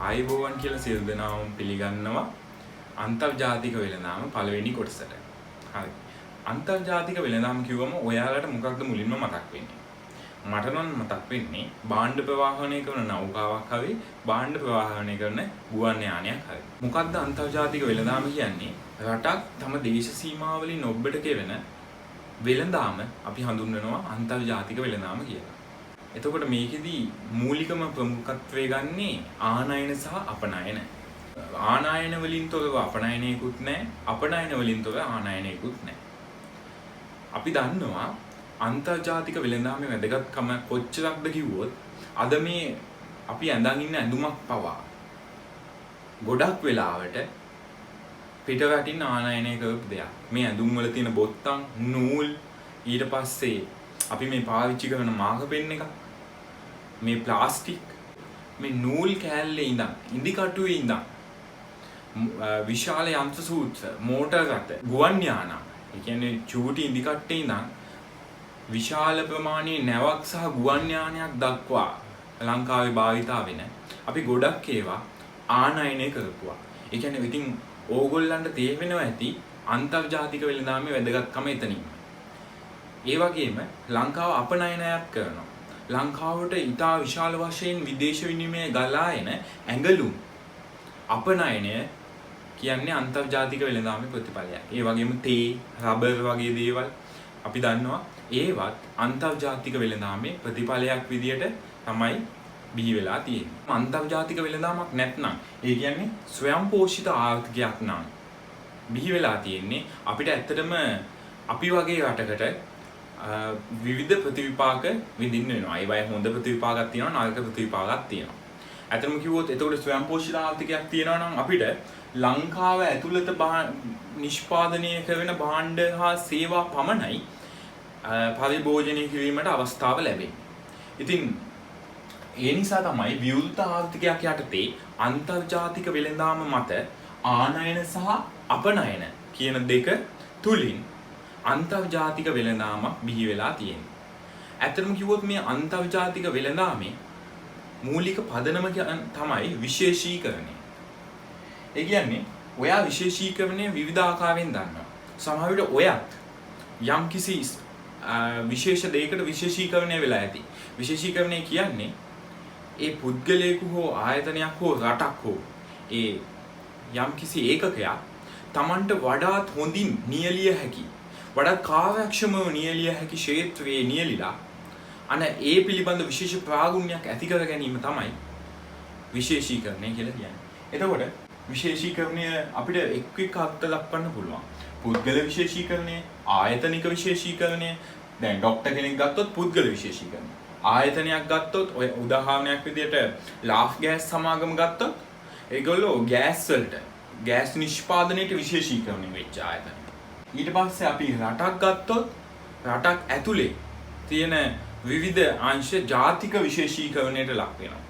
ආයුබෝවන් කියලා සියලු දෙනාම පිළිගන්නවා අන්තර්ජාතික වෙළඳාම පළවෙනි කොටසට. හරි. අන්තර්ජාතික වෙළඳාම කිව්වම ඔයාලට මොකක්ද මුලින්ම මතක් වෙන්නේ? මට නම් මතක් වෙන්නේ භාණ්ඩ ප්‍රවාහනය කරන නෞකාවක් හරි භාණ්ඩ ප්‍රවාහනය කරන ගුවන් යානයක් හරි. මොකක්ද අන්තර්ජාතික වෙළඳාම කියන්නේ? රටක් තම දේශ සීමාවලින් ඔබට කෙරෙන වෙළඳාම අපි හඳුන්වනවා අන්තර්ජාතික වෙළඳාම කියලා. එතකොට මේකෙදී මූලිකම ප්‍රමුඛත්වය ගන්නේ ආනයන සහ අපනයන. ආනයන වලින් තොරව අපනයනයකුත් නැහැ, අපනයන වලින් තොරව ආනයනයකුත් නැහැ. අපි දන්නවා අන්තර්ජාතික වෙළඳාමේ වැදගත්කම කොච්චරක්ද කිව්වොත් අද මේ අපි ඇඳන් ඉන්න ඇඳුමක් පවා ගොඩක් වෙලාවට පිටරටින් ආනයනය කරපු දෙයක්. මේ ඇඳුම් වල තියෙන බොත්තම්, නූල්, ඊට පස්සේ අපි මේ පාවිච්චි කරන මාක පෙන් එක, මේ ප්ලාස්ටික්, මේ නූල් කෑල්ලේ ඉඳන්, ඉදි කටුවේ ඉඳන් විශාල යන්ත්‍ර සූත්‍ර, මෝටර් රථ, ගුවන් යාන, ඒ කියන්නේ චූටි ඉදි කට්ටේ ඉඳන් විශාල ප්‍රමාණයේ නැවක් සහ ගුවන් යානයක් දක්වා ලංකාවේ භාවිතා වෙන අපි ගොඩක් ඒවා ආනයනය කරපුවා. ඒ කියන්නේ ඉතින් ඕගොල්ලන්ට තේරෙනවා ඇති අන්තර්ජාතික වෙළඳාමේ වැදගත්කම එතනින්. ඒ වගේම ලංකාව අපනයනයක් කරනවා. ලංකාවට ඉතා විශාල වශයෙන් විදේශ විනිමය ගලා එන ඇඟලුම් අපනයනය කියන්නේ අන්තර්ජාතික වෙළඳාමේ ප්‍රතිඵලයක්. ඒ වගේම තේ, රබර් වගේ දේවල් අපි දන්නවා ඒවත් අන්තර්ජාතික වෙළඳාමේ ප්‍රතිඵලයක් විදියට තමයි බිහි වෙලා තියෙන්නේ. අන්තර්ජාතික වෙළඳාමක් නැත්නම් ඒ කියන්නේ ස්වයංපෝෂිත ආර්ථිකයක් නම් බිහි වෙලා තියෙන්නේ අපිට ඇත්තටම අපි වගේ රටකට විවිධ ප්‍රතිවිපාක විඳින්න වෙනවා. ඒ වගේ හොඳ ප්‍රතිවිපාකයක් තියෙනවා, නරක ප්‍රතිවිපාකයක් තියෙනවා. ඇත්තටම කිව්වොත් එතකොට ස්වයංපෝෂිත ආර්ථිකයක් තියෙනවා නම් අපිට ලංකාව ඇතුළත නිෂ්පාදනය කරන භාණ්ඩ හා සේවා පමණයි පරිභෝජනය කිරීමට අවස්ථාව ලැබෙන්නේ. ඉතින් ඒ නිසා තමයි විවෘත ආර්ථිකයක් යටතේ අන්තර්ජාතික වෙළඳාම මත ආනයන සහ අපනයන කියන දෙක තුලින් අන්තර්ජාතික වෙළඳාමක් බිහි වෙලා තියෙනවා. ඇත්තටම කිව්වොත් මේ අන්තර්ජාතික වෙළඳාමේ මූලික පදනම තමයි විශේෂීකරණය. ඒ කියන්නේ ඔයා විශේෂීකරණය විවිධ ආකාරයෙන් දන්නවා. සමහර විට ඔයත් යම්කිසි විශේෂ දෙයකට විශේෂීකරණය වෙලා ඇති. විශේෂීකරණය කියන්නේ ඒ පුද්ගලයෙකු හෝ ආයතනයක් හෝ රටක් හෝ ඒ යම්කිසි ඒකකයක් Tamanට වඩාත් හොඳින් නියැලිය හැකි, වඩාත් කාර්යක්ෂමව නියැලිය හැකි ක්ෂේත්‍රයේ නියැලිලා අන ඒ පිළිබඳ විශේෂ ප්‍රාගුණ්‍යයක් ඇති කර ගැනීම තමයි විශේෂීකරණය කියලා කියන්නේ. එතකොට විශේෂීකරණය අපිට එක් අර්ථ දක්වන්න පුළුවන්. පුද්ගල විශේෂීකරණය, ආයතනික විශේෂීකරණය. දැන් ડોක්ටර් කෙනෙක් ගත්තොත් පුද්ගල විශේෂීකරණය. ආයතනයක් ගත්තොත් ඔය උදාහරණයක් විදිහට ලාෆ් ගෑස් සමාගම ගත්තොත් ඒගොල්ලෝ ගෑස් වලට, ගෑස් නිෂ්පාදනයට විශේෂීකරණය වෙච්ච ආයතන. ඊට පස්සේ අපි රටක් ගත්තොත් රටක් ඇතුලේ තියෙන විවිධ අංශ ජාතික විශේෂීකරණයට ලක් වෙනවා.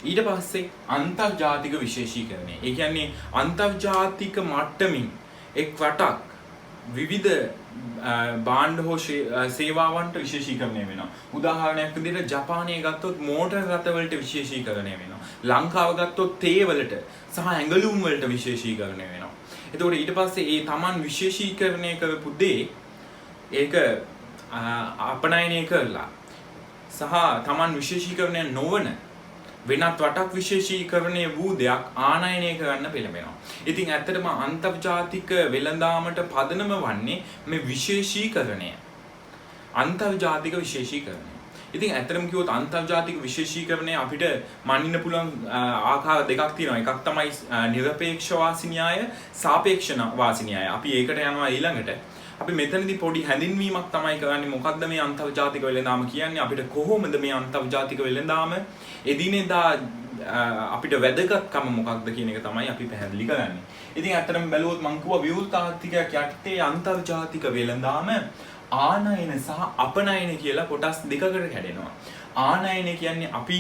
ඊට පස්සේ අන්තර්ජාතික විශේෂීකරණය. ඒ කියන්නේ අන්තර්ජාතික මට්ටමින් එක් රටක් විවිධ භාණ්ඩ හෝ සේවාවන්ට විශේෂීකරණය වෙනවා. උදාහරණයක් විදිහට ජපානය ගත්තොත් මෝටර් රථ වලට විශේෂීකරණය වෙනවා. ලංකාව ගත්තොත් තේ වලට සහ ඇඟලුම් වලට විශේෂීකරණය වෙනවා. එතකොට ඊට පස්සේ ඒ Taman විශේෂීකරණය කරපු දේ ඒක අපනයනය කරලා සහ Taman විශේෂීකරණය නොවන වෙනත් රටක් විශේෂීකරණය වූ දෙයක් ආනයනය කරන්න පෙළඹෙනවා. ඉතින් ඇත්තටම අන්තර්ජාතික වෙළඳාමට පදනම වන්නේ මේ විශේෂීකරණය. අන්තර්ජාතික විශේෂීකරණය. ඉතින් ඇත්තටම කිව්වොත් අන්තර්ජාතික විශේෂීකරණය අපිට මනින්න පුළුවන් ආකාර දෙකක් තියෙනවා. එකක් තමයි නිරපේක්ෂ වාසි න්‍යාය, සාපේක්ෂ වාසි න්‍යාය. අපි ඒකට යනවා ඊළඟට. අපි මෙතනදී පොඩි හැඳින්වීමක් තමයි කරන්නේ. මොකක්ද මේ අන්තර්ජාතික වෙළඳාම කියන්නේ? අපිට කොහොමද මේ අන්තර්ජාතික වෙළඳාම එදිනෙදා අපිට වැදගත්කම මොකක්ද කියන එක තමයි අපි පැහැදිලි කරන්නේ. ඉතින් ඇත්තටම බැලුවොත් මම කිව්වා විවෘත ආර්ථිකයක් යටතේ අන්තර්ජාතික වෙළඳාම ආනයන සහ අපනයන කියලා කොටස් දෙකකට කැඩෙනවා. ආනයන කියන්නේ අපි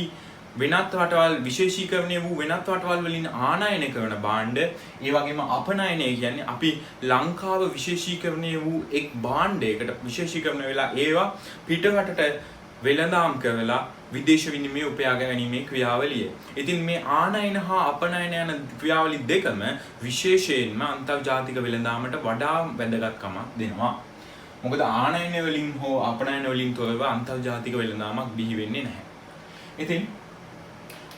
වෙනත් රටවල් විශේෂීකරණය වූ වෙනත් රටවල් වලින් ආනයන කරන භාණ්ඩ. ඒ වගේම අපනයනය කියන්නේ අපි ලංකාව විශේෂීකරණය වූ එක් භාණ්ඩයකට විශේෂීකරණය වෙලා ඒවා පිටරටට වෙළඳාම් කරලා විදේශ විනිමය උපයා ගැනීමේ ක්‍රියාවලිය. ඉතින් මේ ආනයන හා අපනයන යන ක්‍රියාවලි දෙකම විශේෂයෙන්ම අන්තර්ජාතික වෙළඳාමට වඩා වැදගත්කමක් දෙනවා. මොකද ආනයන වලින් හෝ අපනයන වලින් තොරව අන්තර්ජාතික වෙළඳාමක් බිහි වෙන්නේ නැහැ. ඉතින්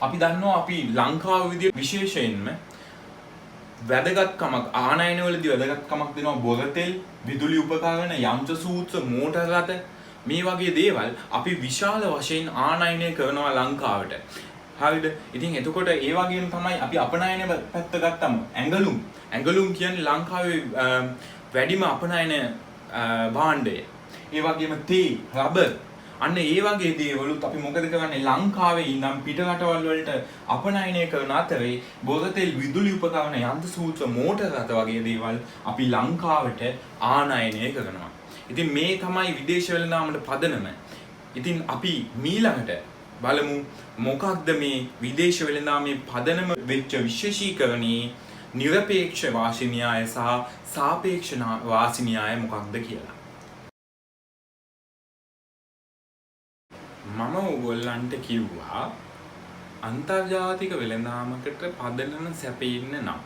අපි දන්නවා අපි ලංකාව විදිහට විශේෂයෙන්ම වැදගත්කමක් ආනයන වලදී වැදගත්කමක් දෙනවා බොරතෙල්, විදුලි උපකරණ, යන්ත්‍ර සූත්‍ර, මෝටර රථ මේ වගේ දේවල් අපි විශාල වශයෙන් ආනයනය කරනවා ලංකාවට. හරිද? ඉතින් එතකොට ඒ වගේම තමයි අපි අපනයන පැත්ත ගත්තම ඇඟලුම් කියන්නේ ලංකාවේ වැඩිම අපනයන භාණ්ඩය. ඒ වගේම තේ, රබර් අන්න ඒ වගේ දේවලුත් අපි මොකද කරන්නේ ලංකාවේ ඉඳන් පිට රටවල් වලට අපනයනය කරන අතරේ බොරතෙල්, විදුලි උපකරණ, යන්ත්‍ර සූත්‍ර, මෝටර රථ වගේ දේවල් අපි ලංකාවට ආනයනය කරනවා. ඉතින් මේ තමයි විදේශ වෙළඳාමට පදනම. ඉතින් අපි මීළඟට බලමු මොකක්ද මේ විදේශ වෙළඳාමේ පදනම වෙච්ච විශේෂීකරණයේ නිරපේක්ෂ වාසි න්‍යාය සහ සාපේක්ෂ වාසි න්‍යාය මොකක්ද කියලා. මම ඔයගොල්ලන්ට කිව්වා අන්තර්ජාතික වෙළඳාමකට පදනම සැපෙන්න නම්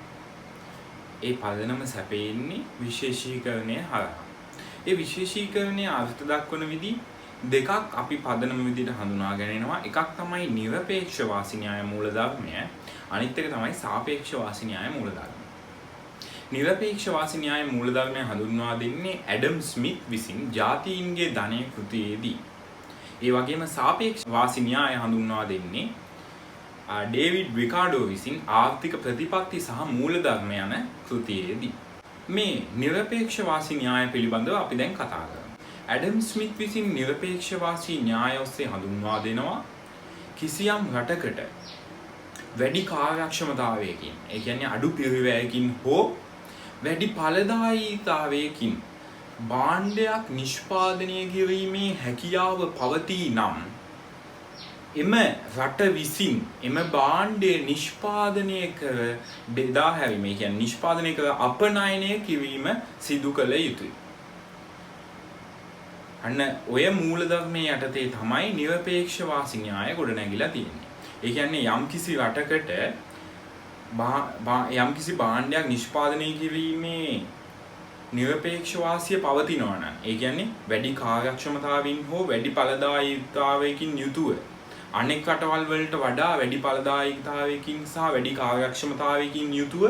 ඒ පදනම සැපෙන්නේ විශේෂීකරණය හරහා. ඒ විශේෂීකරණයේ අර්ථ දක්වන විදි දෙකක් අපි පදනම විදිහට හඳුනා ගන්නවා. එකක් තමයි නිරපේක්ෂ වාසි න්‍යාය මූලධර්මය. අනිත් එක තමයි සාපේක්ෂ වාසි න්‍යාය මූලධර්මය. නිරපේක්ෂ වාසි න්‍යාය මූලධර්මය හඳුන්වා දෙන්නේ ඇඩම් ස්මිත් විසින් ජාතීන්ගේ ධනය කෘතියේදී. ඒ වගේම සාපේක්ෂ වාසි න්‍යාය හඳුන්වා දෙන්නේ ඩේවිඩ් රිකාඩෝ විසින් ආර්ථික ප්‍රතිපත්ති සහ මූලධර්ම යන කෘතියේදී. මේ නිරපේක්ෂ වාසි න්‍යාය පිළිබඳව අපි දැන් කතා කරමු. ඇඩම් ස්මිත් විසින් නිරපේක්ෂ වාසි න්‍යාය ඔස්සේ හඳුන්වා දෙනවා කිසියම් රටකට වැඩි කාර්යක්ෂමතාවයකින්, ඒ කියන්නේ අඩු පිරිවැයකින් හෝ වැඩි ඵලදායීතාවයකින් භාණ්ඩයක් නිෂ්පාදනය කිරීමේ හැකියාව පවතී නම් එම රට විසින් එම භාණ්ඩය නිෂ්පාදනය කර බෙදා හැරීම, ඒ කියන්නේ නිෂ්පාදනය කර අපනයනය කිරීම සිදු කළ යුතුයි. අන්න ඔය මූලධර්මයේ යටතේ තමයි නිරපේක්ෂ වාසි න්‍යාය ගොඩනැගිලා තියෙන්නේ. ඒ කියන්නේ යම්කිසි රටකට යම්කිසි භාණ්ඩයක් නිෂ්පාදනය කිරීමේ නිරපේක්ෂ වාසිය පවතිනවා නම්, ඒ කියන්නේ වැඩි කාර්යක්ෂමතාවකින් හෝ වැඩි ඵලදායීතාවයකින් යුතුව අනෙක් රටවල් වලට වඩා වැඩි ඵලදායීතාවයකින් සහ වැඩි කාර්යක්ෂමතාවයකින් යුතුව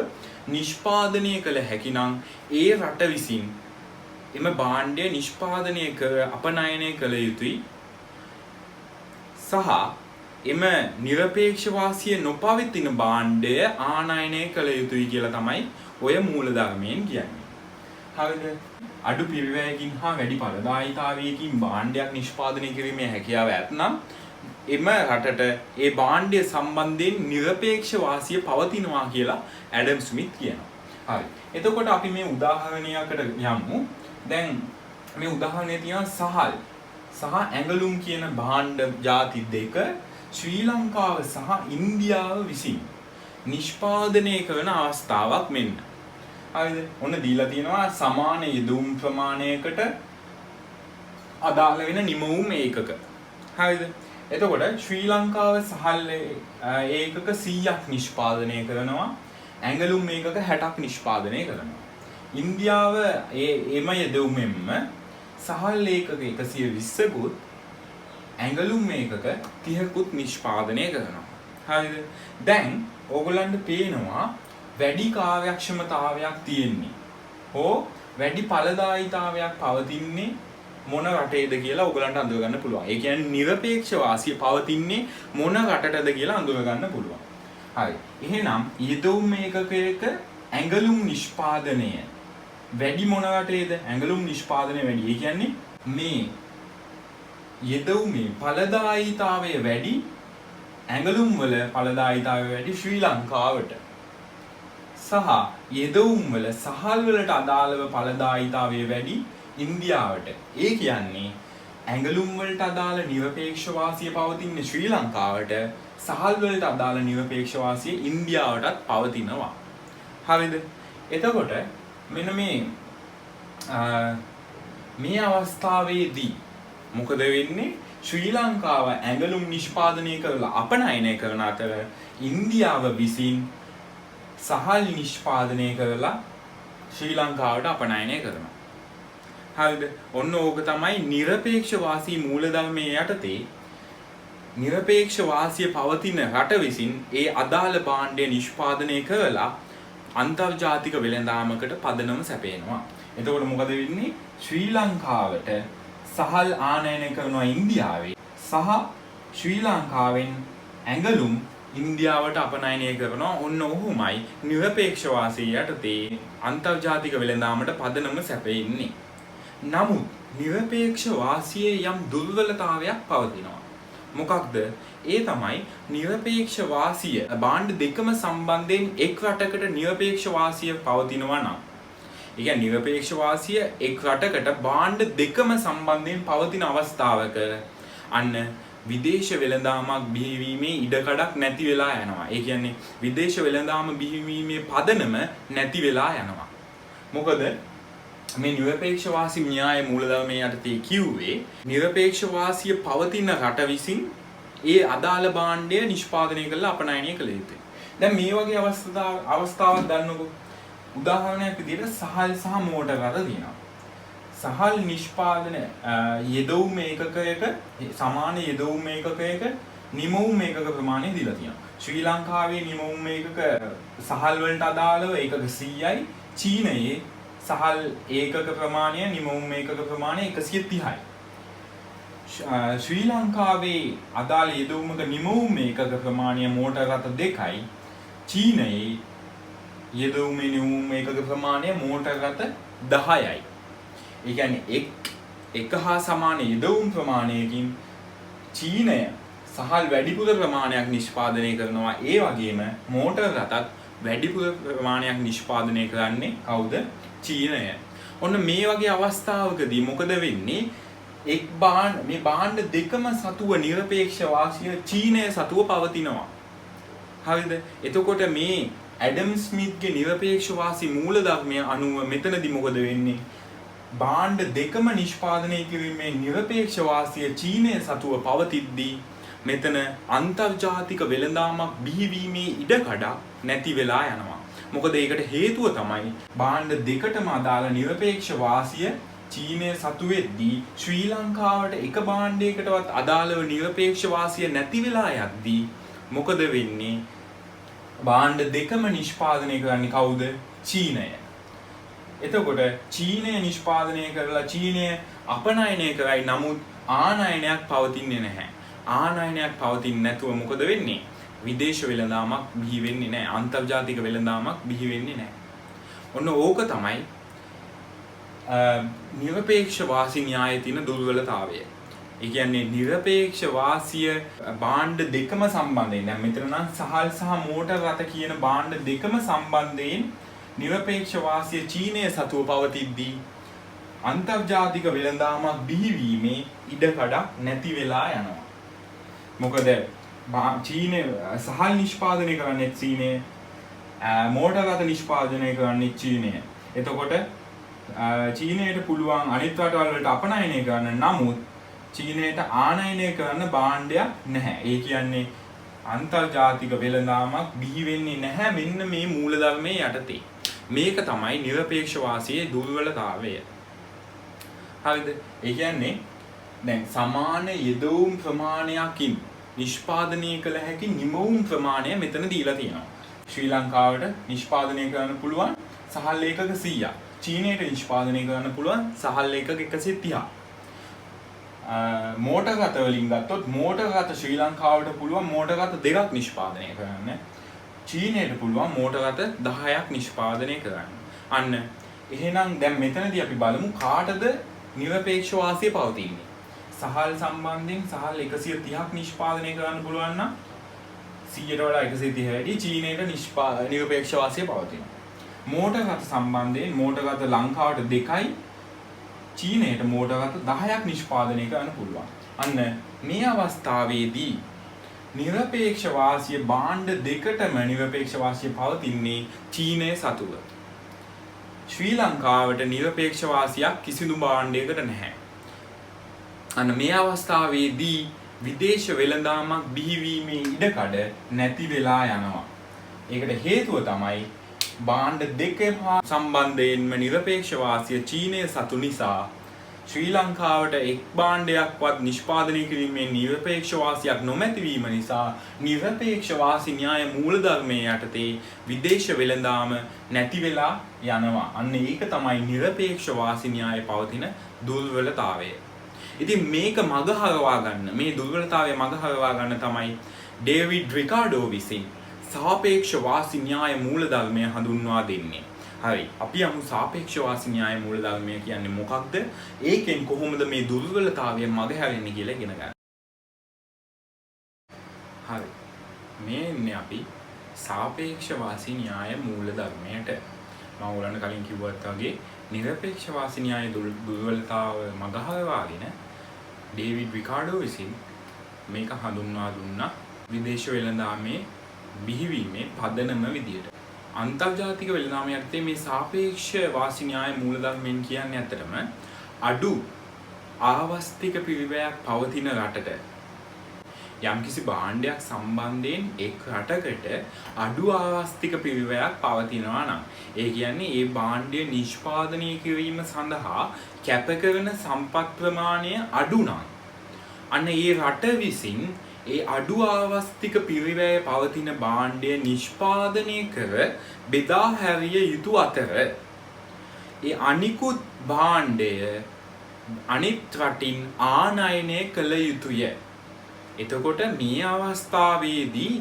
නිෂ්පාදනය කළ හැකි නම් ඒ රට විසින් එම භාණ්ඩය නිෂ්පාදනය කර අපනයනය කළ යුතුයි. සහ එම නිරපේක්ෂ වාසිය නොපවතින භාණ්ඩය ආනයනය කළ යුතුයි කියලා තමයි ඔය මූලධර්මයෙන් කියන්නේ. හරිද? අඩු පිරිවැයකින් හා වැඩි ඵලදායීතාවයකින් භාණ්ඩයක් නිෂ්පාදනය කිරීමේ හැකියාව ඇතනම් එම රටට ඒ භාණ්ඩය සම්බන්ධයෙන් නිරපේක්ෂ වාසිය පවතිනවා කියලා ඇඩම් ස්මිත් කියනවා. හරි. එතකොට අපි මේ උදාහරණයකට යමු. දැන් මේ උදාහරණයේ තියෙන සහල් සහ ඇඟලුම් කියන භාණ්ඩ ಜಾති දෙක ශ්‍රී ලංකාව සහ ඉන්දියාව විසින් නිෂ්පාදනය කරන අවස්ථාවක් මෙන්න. හරිද? ඔන්න දීලා තියෙනවා සමාන යෙදුම් ප්‍රමාණයකට අදාළ වෙන නිමවුම් ඒකක. හරිද? එතකොට ශ්‍රී ලංකාව සහල් ඒකක 100ක් නිෂ්පාදනය කරනවා. ඇඟලුම් ඒකක 60ක් නිෂ්පාදනය කරනවා. ඉන්දියාව එම යෙදුමෙන්ම සහල් ඒකක 120කුත් ඇඟලුම් ඒකක 30කුත් නිෂ්පාදනය කරනවා. හරිද? දැන් ඕගොල්ලන්ට පේනවා වැඩි කාර්යක්ෂමතාවයක් තියෙන්නේ හෝ වැඩි ඵලදායීතාවයක් පවතින්නේ මොන රටේද කියලා ඔයගලන්ට අඳුර ගන්න පුළුවන්. ඒ කියන්නේ නිරපේක්ෂ වාසිය පවතින්නේ මොන රටටද කියලා අඳුර ගන්න පුළුවන්. හරි. එහෙනම් යෙදුම් ඒකකයක ඇඟලුම් නිෂ්පාදනය වැඩි මොන රටේද? ඇඟලුම් නිෂ්පාදනය වැඩි. ඒ කියන්නේ මේ යෙදුමේ ඵලදායීතාවය වැඩි, ඇඟලුම් වල ඵලදායීතාවය වැඩි ශ්‍රී ලංකාවට. සහ යෙදුම් වල සහල් වලට අදාළව ඵලදායීතාවය වැඩි ඉන්දියාවට. ඒ කියන්නේ ඇඟලුම් වලට අදාළ නිරපේක්ෂ වාසිය පවතින්නේ ශ්‍රී ලංකාවට, සහල් වලට අදාළ නිරපේක්ෂ වාසිය ඉන්දියාවටත් පවතිනවා. හරිද? එතකොට මෙන්න මේ අවස්ථාවේදී මොකද වෙන්නේ? ශ්‍රී ලංකාව ඇඟලුම් නිෂ්පාදනය කරලා අපනයනය කරන අතර ඉන්දියාව විසින් සහල් නිෂ්පාදනය කරලා ශ්‍රී ලංකාවට අපනයනය කරනවා. හරිද? ඔන්න ඕක තමයි নিরপেক্ষ වාසී මූලධර්මයේ යටතේ নিরপেক্ষ වාසිය පවතින රට විසින් ඒ අදාළ භාණ්ඩය නිෂ්පාදනය කරලා අන්තර්ජාතික වෙළඳාමකට පදනම සැපේනවා. එතකොට මොකද වෙන්නේ? ශ්‍රී ලංකාවට සහල් ආනයනය කරනවා ඉන්දියාවේ සහ ශ්‍රී ලංකාවෙන් ඇඟලුම් ඉන්දියාවට අපනයනය කරනවා. ඔන්න ඔහුමයි নিরপেক্ষ වාසී යටතේ අන්තර්ජාතික වෙළඳාමට පදනම සැපෙන්නේ. නමුත් নিরপেক্ষ වාසියේ යම් දුර්වලතාවයක් පවතිනවා. මොකක්ද? ඒ තමයි নিরপেক্ষ වාසිය භාණ්ඩ දෙකම සම්බන්ධයෙන් එක් රටකට নিরপেক্ষ වාසිය පවතිනවා නම්, ඒ කියන්නේ নিরপেক্ষ වාසිය එක් රටකට භාණ්ඩ දෙකම සම්බන්ධයෙන් පවතින අවස්ථාවක අන්න විදේශ වෙළඳාමක් බිහිවීමේ ඉඩකඩක් නැති වෙලා යනවා. ඒ කියන්නේ විදේශ වෙළඳාම බිහිවීමේ පදනම නැති වෙලා යනවා. මොකද මේ নিরপেক্ষ වාසී න්‍යාය මූලධර්මයේ යටතේ කිව්වේ নিরপেক্ষ වාසිය පවතින රට විසින් ඒ අදාළ භාණ්ඩය නිෂ්පාදනය කරලා අපනයනය කළ යුතුයි. දැන් මේ වගේ අවස්ථාවක් ගන්නකො. උදාහරණයක් විදිහට සහල් සහ මෝටර රථ තියෙනවා. සහල් නිෂ්පාදන යෙදවුම් ඒකකයක සමාන යෙදවුම් ඒකකයක නිමවුම් ඒකක ප්‍රමාණය දීලා තියෙනවා. ශ්‍රී ලංකාවේ නිමවුම් ඒකක සහල් වලට අදාළව ඒකක 100යි. චීනයේ සහල් ඒකක ප්‍රමාණය නිමවුම් ඒකක ප්‍රමාණය 130යි. ශ්‍රී ලංකාවේ අදාළ යෙදවුමක නිමවුම් ඒකක ප්‍රමාණය මෝටර රථ 2යි. චීනයේ යෙදවුමේ නිමවුම් ඒකක ප්‍රමාණය මෝටර රථ 10යි. ඒ කියන්නේ එක හා සමාන යෙදවුම් ප්‍රමාණයකින් චීනය සහල් වැඩිපුර ප්‍රමාණයක් නිෂ්පාදනය කරනවා. ඒ වගේම මෝටර රථත් වැඩිපුර ප්‍රමාණයක් නිෂ්පාදනය කරන්නේ කවුද? චීනය. ඔන්න මේ වගේ අවස්ථාවකදී මොකද වෙන්නේ? මේ භාණ්ඩ දෙකම සතුව নিরপেক্ষ වාසිය චීනය සතුව පවතිනවා. හරිද? එතකොට මේ ඇඩම් ස්මිත්ගේ নিরপেক্ষ වාසී මූලධර්මය අනුව මෙතනදී මොකද වෙන්නේ? භාණ්ඩ දෙකම නිෂ්පාදනය කිරීමේ নিরপেক্ষ වාසිය චීනය සතුව පවතිද්දී මෙතන අන්තර්ජාතික වෙළඳාමක් බිහිවීමේ ඉඩකඩක් නැති වෙලා යනවා. මොකද ඒකට හේතුව තමයි භාණ්ඩ දෙකටම අදාළ নিরপেক্ষ වාසිය චීනය සතු වෙද්දී ශ්‍රී ලංකාවට එක භාණ්ඩයකටවත් අදාළව নিরপেক্ষ වාසිය නැති වෙලා යද්දී මොකද වෙන්නේ? භාණ්ඩ දෙකම නිෂ්පාදනය කරන්නේ කවුද? චීනය. එතකොට චීනය නිෂ්පාදනය කරලා චීනය අපනයනය කරයි. නමුත් ආනයනයක් පවතින්නේ නැහැ. ආනයනයක් පවතින්නේ නැතුව මොකද වෙන්නේ? විදේශ වෙළඳාමක් බිහි වෙන්නේ නැහැ. අන්තර්ජාතික වෙළඳාමක් බිහි වෙන්නේ නැහැ. ඔන්න ඕක තමයි নিরপেক্ষ වාසී න්‍යායයේ තියෙන දුර්වලතාවය. ඒ කියන්නේ নিরপেক্ষ වාසිය භාණ්ඩ දෙකම සම්බන්ධයෙන්, දැන් මෙතන නම් සහල් සහ මෝටර රථ කියන භාණ්ඩ දෙකම සම්බන්ධයෙන් নিরপেক্ষ වාසිය චීනය සතුව පවතිද්දී අන්තර්ජාතික වෙළඳාමක් බිහිවීමේ ඉඩකඩක් නැති වෙලා යනවා. මොකද චීනය සහල් නිෂ්පාදනය කරන්නේ චීනය, මෝටර රථ නිෂ්පාදනය කරන්නේ චීනය. එතකොට චීනයට පුළුවන් අනිත් රටවල් වලට අපනයනය කරන්න, නමුත් චීනයට ආනයනය කරන්න භාණ්ඩයක් නැහැ. ඒ කියන්නේ අන්තර්ජාතික වෙළඳාමක් බිහි වෙන්නේ නැහැ මෙන්න මේ මූලධර්මයේ යටතේ. මේක තමයි নিরপেক্ষ වාසියේ දුර්වලතාවය. හරිද? ඒ කියන්නේ දැන් සමාන යෙදවුම් ප්‍රමාණයකින් නිෂ්පාදනය කළ හැකි නිමවුම් ප්‍රමාණය මෙතන දීලා තියෙනවා. ශ්‍රී ලංකාවට නිෂ්පාදනය කරන්න පුළුවන් සහල් ඒකක 100ක්. චීනයට නිෂ්පාදනය කරන්න පුළුවන් සහල් ඒකක 130ක්. මෝටර රථ වලින් ගත්තොත් මෝටර රථ ශ්‍රී ලංකාවට පුළුවන් මෝටර රථ 2ක් නිෂ්පාදනය කරන්න. චීනයට පුළුවන් මෝටර රථ 10ක් නිෂ්පාදනය කරන්න. අන්න එහෙනම් දැන් මෙතනදී අපි බලමු කාටද নিরপেক্ষ වාසිය පවතින්නේ. සහල් සම්බන්ධයෙන් සහල් 130ක් නිෂ්පාදනය කරන්න පුළුවන් නම් 100ට වඩා 130 වැඩි චීනයට নিরপেক্ষ වාසිය පවතිනවා. මෝටර රථ සම්බන්ධයෙන් මෝටර රථ ලංකාවට 2යි, චීනයට මෝටර රථ 10ක් නිෂ්පාදනය කරන්න පුළුවන්. අන්න මේ අවස්ථාවේදී নিরপেক্ষ වාසිය භාණ්ඩ දෙකටම নিরপেক্ষ වාසිය පවතින්නේ චීනය සතුව. ශ්‍රී ලංකාවට নিরপেক্ষ වාසියක් කිසිදු භාණ්ඩයකට නැහැ. අන්න මේ අවස්ථාවේදී විදේශ වෙළඳාමක් බිහිවීමේ ඉඩකඩ නැති වෙලා යනවා. ඒකට හේතුව තමයි භාණ්ඩ දෙකම සම්බන්ධයෙන්ම නිරපේක්ෂ වාසිය චීනය සතු නිසා ශ්‍රී ලංකාවට එක් භාණ්ඩයක්වත් නිෂ්පාදනය කිරීමේ නිරපේක්ෂ වාසියක් නොමැති වීම නිසා නිරපේක්ෂ වාසි න්‍යාය මූලධර්මයේ යටතේ විදේශ වෙළඳාම නැති වෙලා යනවා. අන්න ඒක තමයි නිරපේක්ෂ වාසි න්‍යාය පවතින දුර්වලතාවය. ඉතින් මේක මගහරවා ගන්න, මේ දුර්වලතාවය මගහරවා ගන්න තමයි ඩේවිඩ් රිකාඩෝ විසින් සාපේක්ෂ වාසි න්‍යාය මූලධර්මය හඳුන්වා දෙන්නේ. හරි, අපි යමු සාපේක්ෂ වාසි න්‍යාය මූලධර්මය කියන්නේ මොකක්ද? ඒකෙන් කොහොමද මේ දුර්වලතාවය මගහැරෙන්නේ කියලා ඉගෙන ගන්න. හරි, මේ ඉන්නේ අපි සාපේක්ෂ වාසි න්‍යාය මූලධර්මයට. මම ඔයගලන්ට කලින් කිව්වත් වගේ නිරපේක්ෂ වාසි න්‍යාය දුර්වලතාව මගහරවාගෙන ඩේවිඩ් රිකාඩෝ විසින් මේක හඳුන්වා දුන්නා විදේශ වෙළඳාමේ බිහිවීමේ පදනම විදියට. අන්තර්ජාතික වෙළඳාම යටතේ මේ සාපේක්ෂ වාසි න්‍යාය මූලධර්මයෙන් කියන්නේ ඇත්තටම අඩු ආවස්තික පිරිවැයක් පවතින රටට යම්කිසි භාණ්ඩයක් සම්බන්ධයෙන් එක් රටකට අඩු ආවස්තික පිරිවැයක් පවතිනවා නම් ඒ කියන්නේ ඒ භාණ්ඩය නිෂ්පාදනය කිරීම සඳහා කැප කරන සම්පත් ප්‍රමාණය අඩු නම් අන්න ඒ රට විසින් ඒ අඩු ආවස්තික පිරිවැය පවතින භාණ්ඩය නිෂ්පාදනය කර බෙදා හැරිය යුතු අතර ඒ අනිකුත් භාණ්ඩය අනිත් රටින් ආනයනය කළ යුතුය. එතකොට මේ අවස්ථාවේදී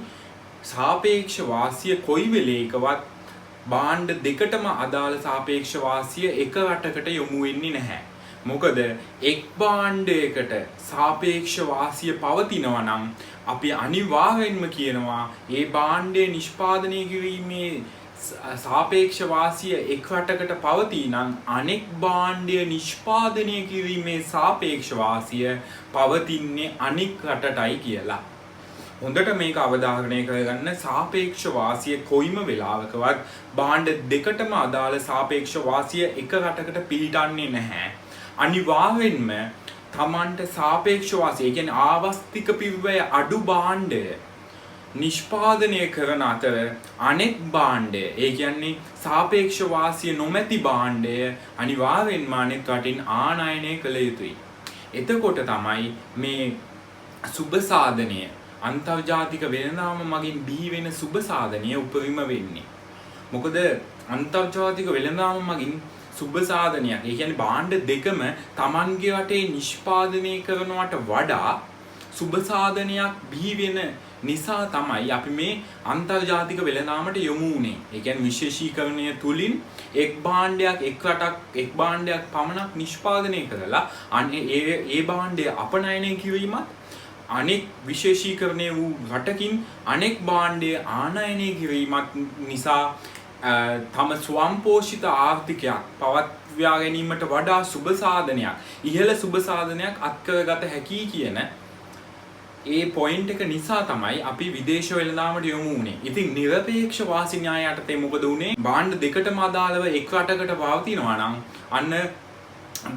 සාපේක්ෂ වාසිය කොයි වෙලේකවත් භාණ්ඩ දෙකටම අදාළ සාපේක්ෂ වාසිය එක රටකට යොමු වෙන්නේ නැහැ. මොකද එක් භාණ්ඩයකට සාපේක්ෂ වාසිය පවතිනවා නම් අපි අනිවාර්යෙන්ම කියනවා ඒ භාණ්ඩය නිෂ්පාදනය කිරීමේ සාපේක්ෂ වාසිය එක් රටකට පවතී නම් අනෙක් භාණ්ඩය නිෂ්පාදනය කිරීමේ සාපේක්ෂ වාසිය පවතින්නේ අනෙක් රටටයි කියලා. හොඳට මේක අවධාරණය කරගන්න. සාපේක්ෂ වාසිය කොයිම වෙලාවකවත් භාණ්ඩ දෙකටම අදාළ සාපේක්ෂ වාසිය එක රටකට පිළිටන්නේ නැහැ. අනිවාර්යෙන්ම තමන්ට සාපේක්ෂ වාසිය කියන්නේ ආවස්තික පිරිවැය අඩු භාණ්ඩය නිෂ්පාදනය කරන අතර අනෙක් භාණ්ඩය ඒ කියන්නේ සාපේක්ෂ වාසිය නොමැති භාණ්ඩය අනිවාර්යෙන්ම අනෙක් රටින් ආනයනය කළ යුතුයි. එතකොට තමයි මේ සුබ සාධනය අන්තර්ජාතික වෙළඳාම මගින් බිහි වෙන සුබ සාධනය උපරිම වෙන්නේ. මොකද අන්තර්ජාතික වෙළඳාම මගින් සුබ සාධනයක් ඒ කියන්නේ භාණ්ඩ දෙකම Tamanගේ රටේ නිෂ්පාදනය කරනවට වඩා සුබ සාධනයක් බිහි වෙන නිසා තමයි අපි මේ අන්තර්ජාතික වෙළඳාමට යොමු වුනේ. ඒ කියන්නේ විශේෂීකරණය තුලින් එක් භාණ්ඩයක් එක් රටක් එක් භාණ්ඩයක් පමණක් නිෂ්පාදනය කරලා අනේ ඒ භාණ්ඩය අපනයනය කිරීමත් අනෙක් විශේෂීකරණය වූ රටකින් අනෙක් භාණ්ඩය ආනයනය කිරීමත් නිසා තම ස්වයංපෝෂිත ආර්ථිකයක් පවත්වා ගැනීමට වඩා සුබ සාධනයක් ඉහළ සුබ සාධනයක් අත්කරගත හැකි කියන ඒ පොයින්ට් එක නිසා තමයි අපි විදේශ වෙළඳාමට යොමු වුනේ. ඉතින් නිරපේක්ෂ වාසි න්‍යාය යටතේ මොකද වුනේ? භාණ්ඩ දෙකටම අදාළව එක් රටකට පවතිනවා නම් අන්න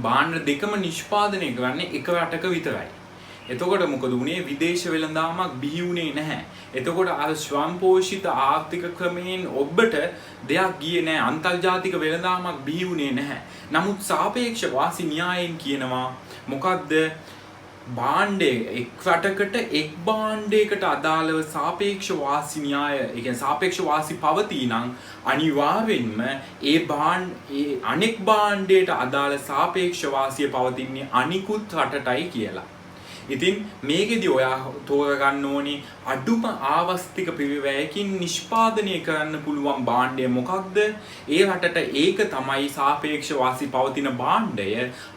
භාණ්ඩ දෙකම නිෂ්පාදනය කරන්නේ එක රටක විතරයි. එතකොට මොකද වුනේ? විදේශ වෙළඳාමක් බිහි වුණේ නැහැ. එතකොට අර ස්වයංපෝෂිත ආර්ථික ක්‍රමයෙන් ඔබට දෙයක් ගියේ නැහැ. අන්තර්ජාතික වෙළඳාමක් බිහි වුණේ නැහැ. නමුත් සාපේක්ෂ වාසි න්‍යායයෙන් කියනවා මොකද්ද? භාණ්ඩය එක් රටකට එක් භාණ්ඩයකට අදාළව සාපේක්ෂ වාසි න්‍යාය, ඒ කියන්නේ සාපේක්ෂ වාසි පවතී නම් අනිවාර්යෙන්ම ඒ අනෙක් භාණ්ඩයට අදාළ සාපේක්ෂ වාසිය පවතින්නේ අනිකුත් රටටයි කියලා. ඉතින් මේකෙදි ඔයා තෝරගන්න ඕනේ අඩුම ආවස්තික පිරිවැයකින් නිෂ්පාදනය කරන්න පුළුවන් භාණ්ඩය මොකක්ද? ඒ රටට ඒක තමයි සාපේක්ෂ වාසි පවතින භාණ්ඩය.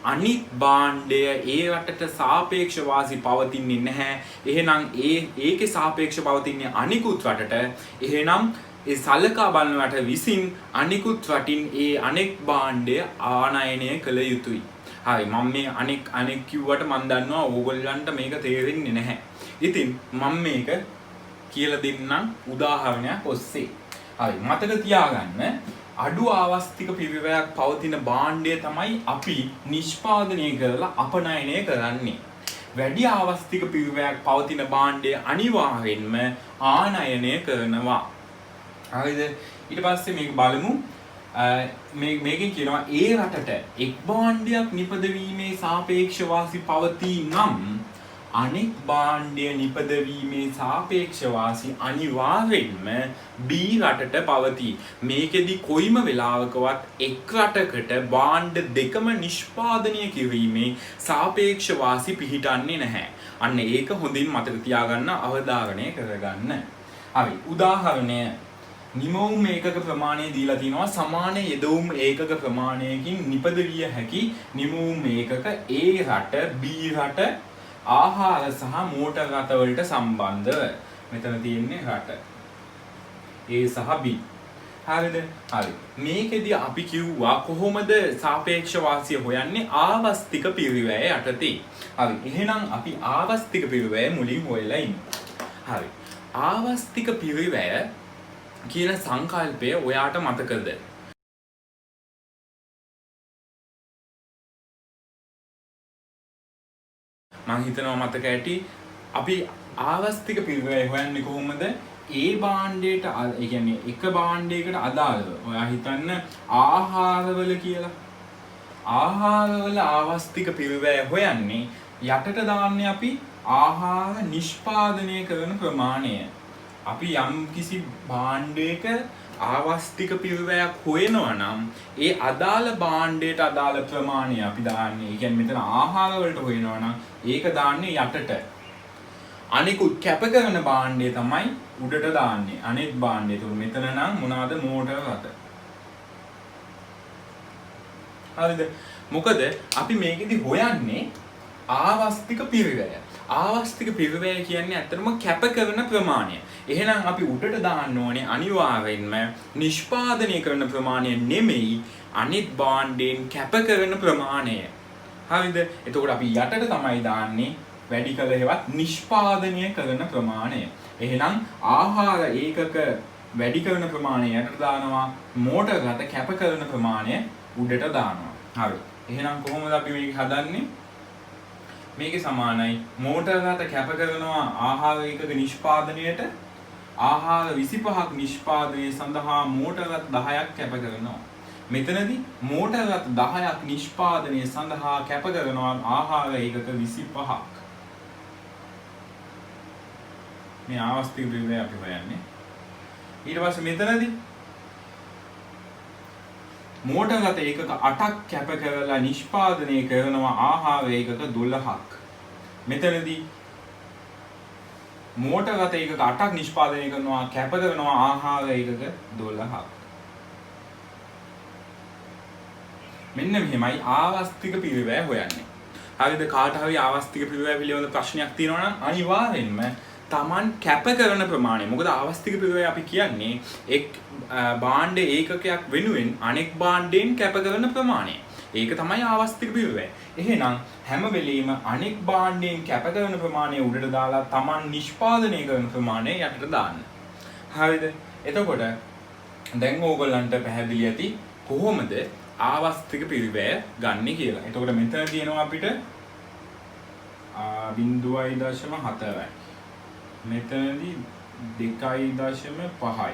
අනිත් භාණ්ඩය ඒ රටට සාපේක්ෂ වාසි පවතින්නේ නැහැ. එහෙනම් ඒකේ සාපේක්ෂ පවතින්නේ අනිකුත් රටට. එහෙනම් ඒ සලකා බලන රට විසින් අනිකුත් රටින් ඒ අනෙක් භාණ්ඩය ආනයනය කළ යුතුයි. හරි, මම මේ අනෙක් කිව්වට මම දන්නවා ඕගොල්ලන්ට මේක තේරෙන්නේ නැහැ. ඉතින් මම මේක කියලා දෙන්නම් උදාහරණයක් ඔස්සේ. හරි, මතක තියාගන්න අඩු ආවස්තික පිරිවැයක් පවතින භාණ්ඩය තමයි අපි නිෂ්පාදනය කරලා අපනයනය කරන්නේ. වැඩි ආවස්තික පිරිවැයක් පවතින භාණ්ඩය අනිවාර්යෙන්ම ආනයනය කරනවා. හරිද? ඊට පස්සේ මේක බලමු. මේකෙන් කියනවා ඒ රටට එක් භාණ්ඩයක් නිපදවීමේ සාපේක්ෂ වාසි පවතී නම් අනෙක් භාණ්ඩය නිපදවීමේ සාපේක්ෂ වාසි අනිවාර්යෙන්ම B රටට පවතී. මේකෙදි කොයිම වෙලාවකවත් එක් රටකට භාණ්ඩ දෙකම නිෂ්පාදනය කිරීමේ සාපේක්ෂ වාසි පිහිටන්නේ නැහැ. අන්න ඒක හොඳින් මතක තියාගන්න, අවධාරණය කරගන්න. හරි. උදාහරණය නිමවුම් ඒකක ප්‍රමාණය දීලා තිනවා සමාන යෙදවුම් ඒකක ප්‍රමාණයකින් නිපදවිය හැකි නිමවුම් ඒකක A රට B රට ආහාර සහ මෝටර් රථ වලට සම්බන්ධව. මෙතන තියෙන්නේ රට A සහ B. හරිද? හරි. මේකෙදි අපි කිව්වා කොහොමද සාපේක්ෂ වාසිය හොයන්නේ ආවස්තික පිරිවැය යටතේ. හරි. එහෙනම් අපි ආවස්තික පිරිවැය මුලින් හොයලා ඉමු. හරි. ආවස්තික පිරිවැය කියන සංකල්පය ඔයාට මතකද? මම හිතනවා මතක ඇති. අපි ආවස්තික පිරිවැය හොයන්නේ කොහොමද? ඒ භාණ්ඩයට ඒ කියන්නේ එක භාණ්ඩයකට අදාළව. ඔයා හිතන්න ආහාරවල කියලා. ආහාරවල ආවස්තික පිරිවැය හොයන්නේ යටට දාන්නේ අපි ආහාර නිෂ්පාදනය කරන ප්‍රමාණය. අපි යම් කිසි භාණ්ඩයක ආවස්තික පිරිවැයක් හොයනවා නම් ඒ අදාළ භාණ්ඩයට අදාළ ප්‍රමාණය අපි දාන්නේ. ඒ කියන්නේ මෙතන ආහාර වලට හොයනවා නම් ඒක දාන්නේ යටට. අනිකුත් කැප කරන භාණ්ඩය තමයි උඩට දාන්නේ. අනෙක් භාණ්ඩය. ඒක මෙතන නම් මොනවාද? මෝටර රථ. හරිද? මොකද අපි මේකෙදි හොයන්නේ ආවස්තික පිරිවැය. ආවස්තික පිරිවැය කියන්නේ ඇත්තටම කැප කරන ප්‍රමාණය. එහෙනම් අපි උඩට දාන්න ඕනේ අනිවාර්යෙන්ම නිෂ්පාදනය කරන ප්‍රමාණය නෙමෙයි අනිත් භාණ්ඩයෙන් කැප කරන ප්‍රමාණය. හරිද? එතකොට අපි යටට තමයි දාන්නේ වැඩි කළ හේවත් නිෂ්පාදනය කරන ප්‍රමාණය. එහෙනම් ආහාර ඒකක වැඩි කරන ප්‍රමාණය යටට දානවා, මෝටර රථ කැප කරන ප්‍රමාණය උඩට දානවා. හරි. එහෙනම් කොහොමද අපි මේක හදන්නේ? මේකේ සමානයි මෝටර රථ කැප කරනවා ආහාර ඒකක නිෂ්පාදනයට, ආහාර 25ක් නිෂ්පාදනය සඳහා මෝටර රථ 10ක් කැප කරනවා. මෙතනදී මෝටර රථ 10ක් නිෂ්පාදනය සඳහා කැප කරනවා ආහාර ඒකක 25ක්. මේ ආවස්තික පිරිවැය අපි හොයන්නේ. ඊට පස්සේ මෙතනදී මෝටර රථ ඒකක 8ක් කැප කරලා නිෂ්පාදනය කරනවා ආහාර ඒකක 12ක්. මෙතනදී මෝටර රථ ඒකක 8ක් නිෂ්පාදනය කරනවා කැප කරනවා ආහාර ඒකක 12ක්. මෙන්න මෙහෙමයි ආවස්තික පිරිවැය හොයන්නේ. හරිද? කාට හරි ආවස්තික පිරිවැය පිළිබඳ ප්‍රශ්නයක් තියෙනවා නම් අනිවාර්යෙන්ම Taman කැප කරන ප්‍රමාණය. මොකද ආවස්තික පිරිවැය අපි කියන්නේ එක් භාණ්ඩ ඒකකයක් වෙනුවෙන් අනෙක් භාණ්ඩයෙන් කැප කරන ප්‍රමාණය. ඒක තමයි ආවස්තික පිරිවැය. එහෙනම් හැම වෙලෙම අනෙක් භාණ්ඩයෙන් කැප කරන ප්‍රමාණය උඩට දාලා Taman නිෂ්පාදනය කරන ප්‍රමාණය යටට දාන්න. හරිද? එතකොට දැන් ඕගොල්ලන්ට පැහැදිලි ඇති කොහොමද ආවස්තික පිරිවැය ගන්න කියලා. එතකොට මෙතන තියෙනවා අපිට 0.4යි. මෙතනදී 2.5යි 2.5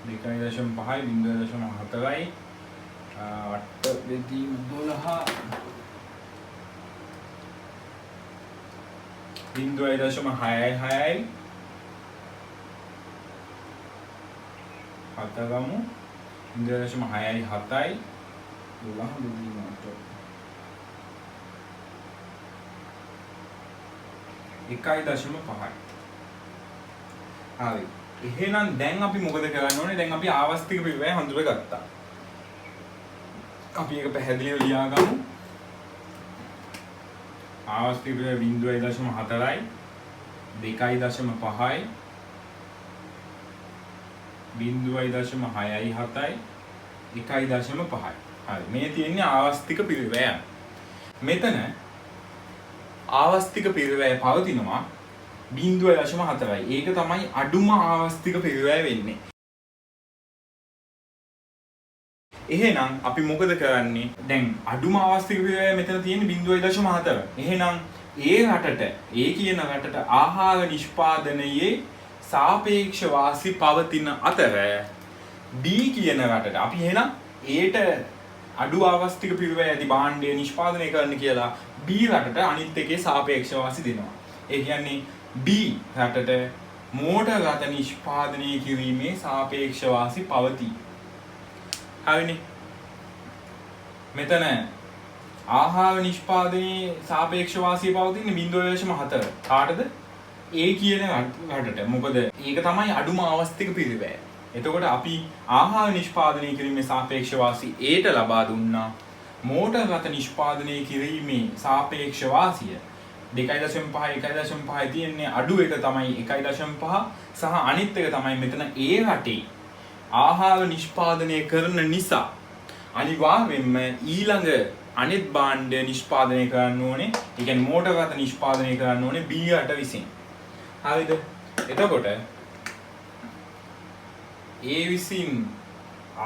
0.4යි 8 බෙදීම 12 0.6යි 6යි 7 ගමු 0.6යි 7යි 12 බෙදීම 8 1.5යි. හරි. එහෙනම් දැන් අපි මොකද කරන්න ඕනේ? දැන් අපි ආවස්තික පිරිවැය හඳුනගත්තා. අපි ඒක පැහැදිලිව ලියාගමු. ආවස්තික පිරිවැය 0.4යි 2.5යි 0.6යි 7යි 1.5යි. හරි. මේ තියෙන්නේ ආවස්තික පිරිවැය. මෙතන ආවස්තික පිරිවැය පවතිනවා 0.4යි. ඒක තමයි අඩුම ආවස්තික පිරිවැය වෙන්නේ. එහෙනම් අපි මොකද කරන්නේ? දැන් අඩුම ආවස්තික පිරිවැය මෙතන තියෙන්නේ 0.4. එහෙනම් ඒ රටට ඒ කියන රටට ආහාර නිෂ්පාදනයේ සාපේක්ෂ වාසි පවතින අතර B කියන රටට අපි එහෙනම් ඒට අඩු ආවස්තික පිරිවැය ඇති භාණ්ඩය නිෂ්පාදනය කරන්න කියලා B රටට අනිත් එකේ සාපේක්ෂ වාසි දෙනවා. ඒ කියන්නේ B රටට මෝටර් රථ නිෂ්පාදනය කිරීමේ සාපේක්ෂ වාසි පවතී. හරිනේ. මෙතන ආහාර නිෂ්පාදනයේ සාපේක්ෂ වාසිය පවතින්නේ 0.4. කාටද? A කියන රටට. මොකද ඒක තමයි අඩුම ආවස්තික පිරිවැය. එතකොට අපි ආහාර නිෂ්පාදනය කිරීමේ සාපේක්ෂ වාසිය Aට ලබා දුන්නා. මෝටර් රථ නිෂ්පාදනය කිරීමේ සාපේක්ෂ වාසිය 2.5 1.5 තියෙන්නේ අඩු එක තමයි 1.5 සහ අනිත් එක තමයි මෙතන A රටේ ආහාර නිෂ්පාදනය කරන නිසා අනිවාර්යයෙන්ම ඊළඟ අනිත් භාණ්ඩය නිෂ්පාදනය කරන්න ඕනේ. ඒ කියන්නේ මෝටර් රථ නිෂ්පාදනය කරන්න ඕනේ B රට විසින්. හරිද? එතකොට A විසින්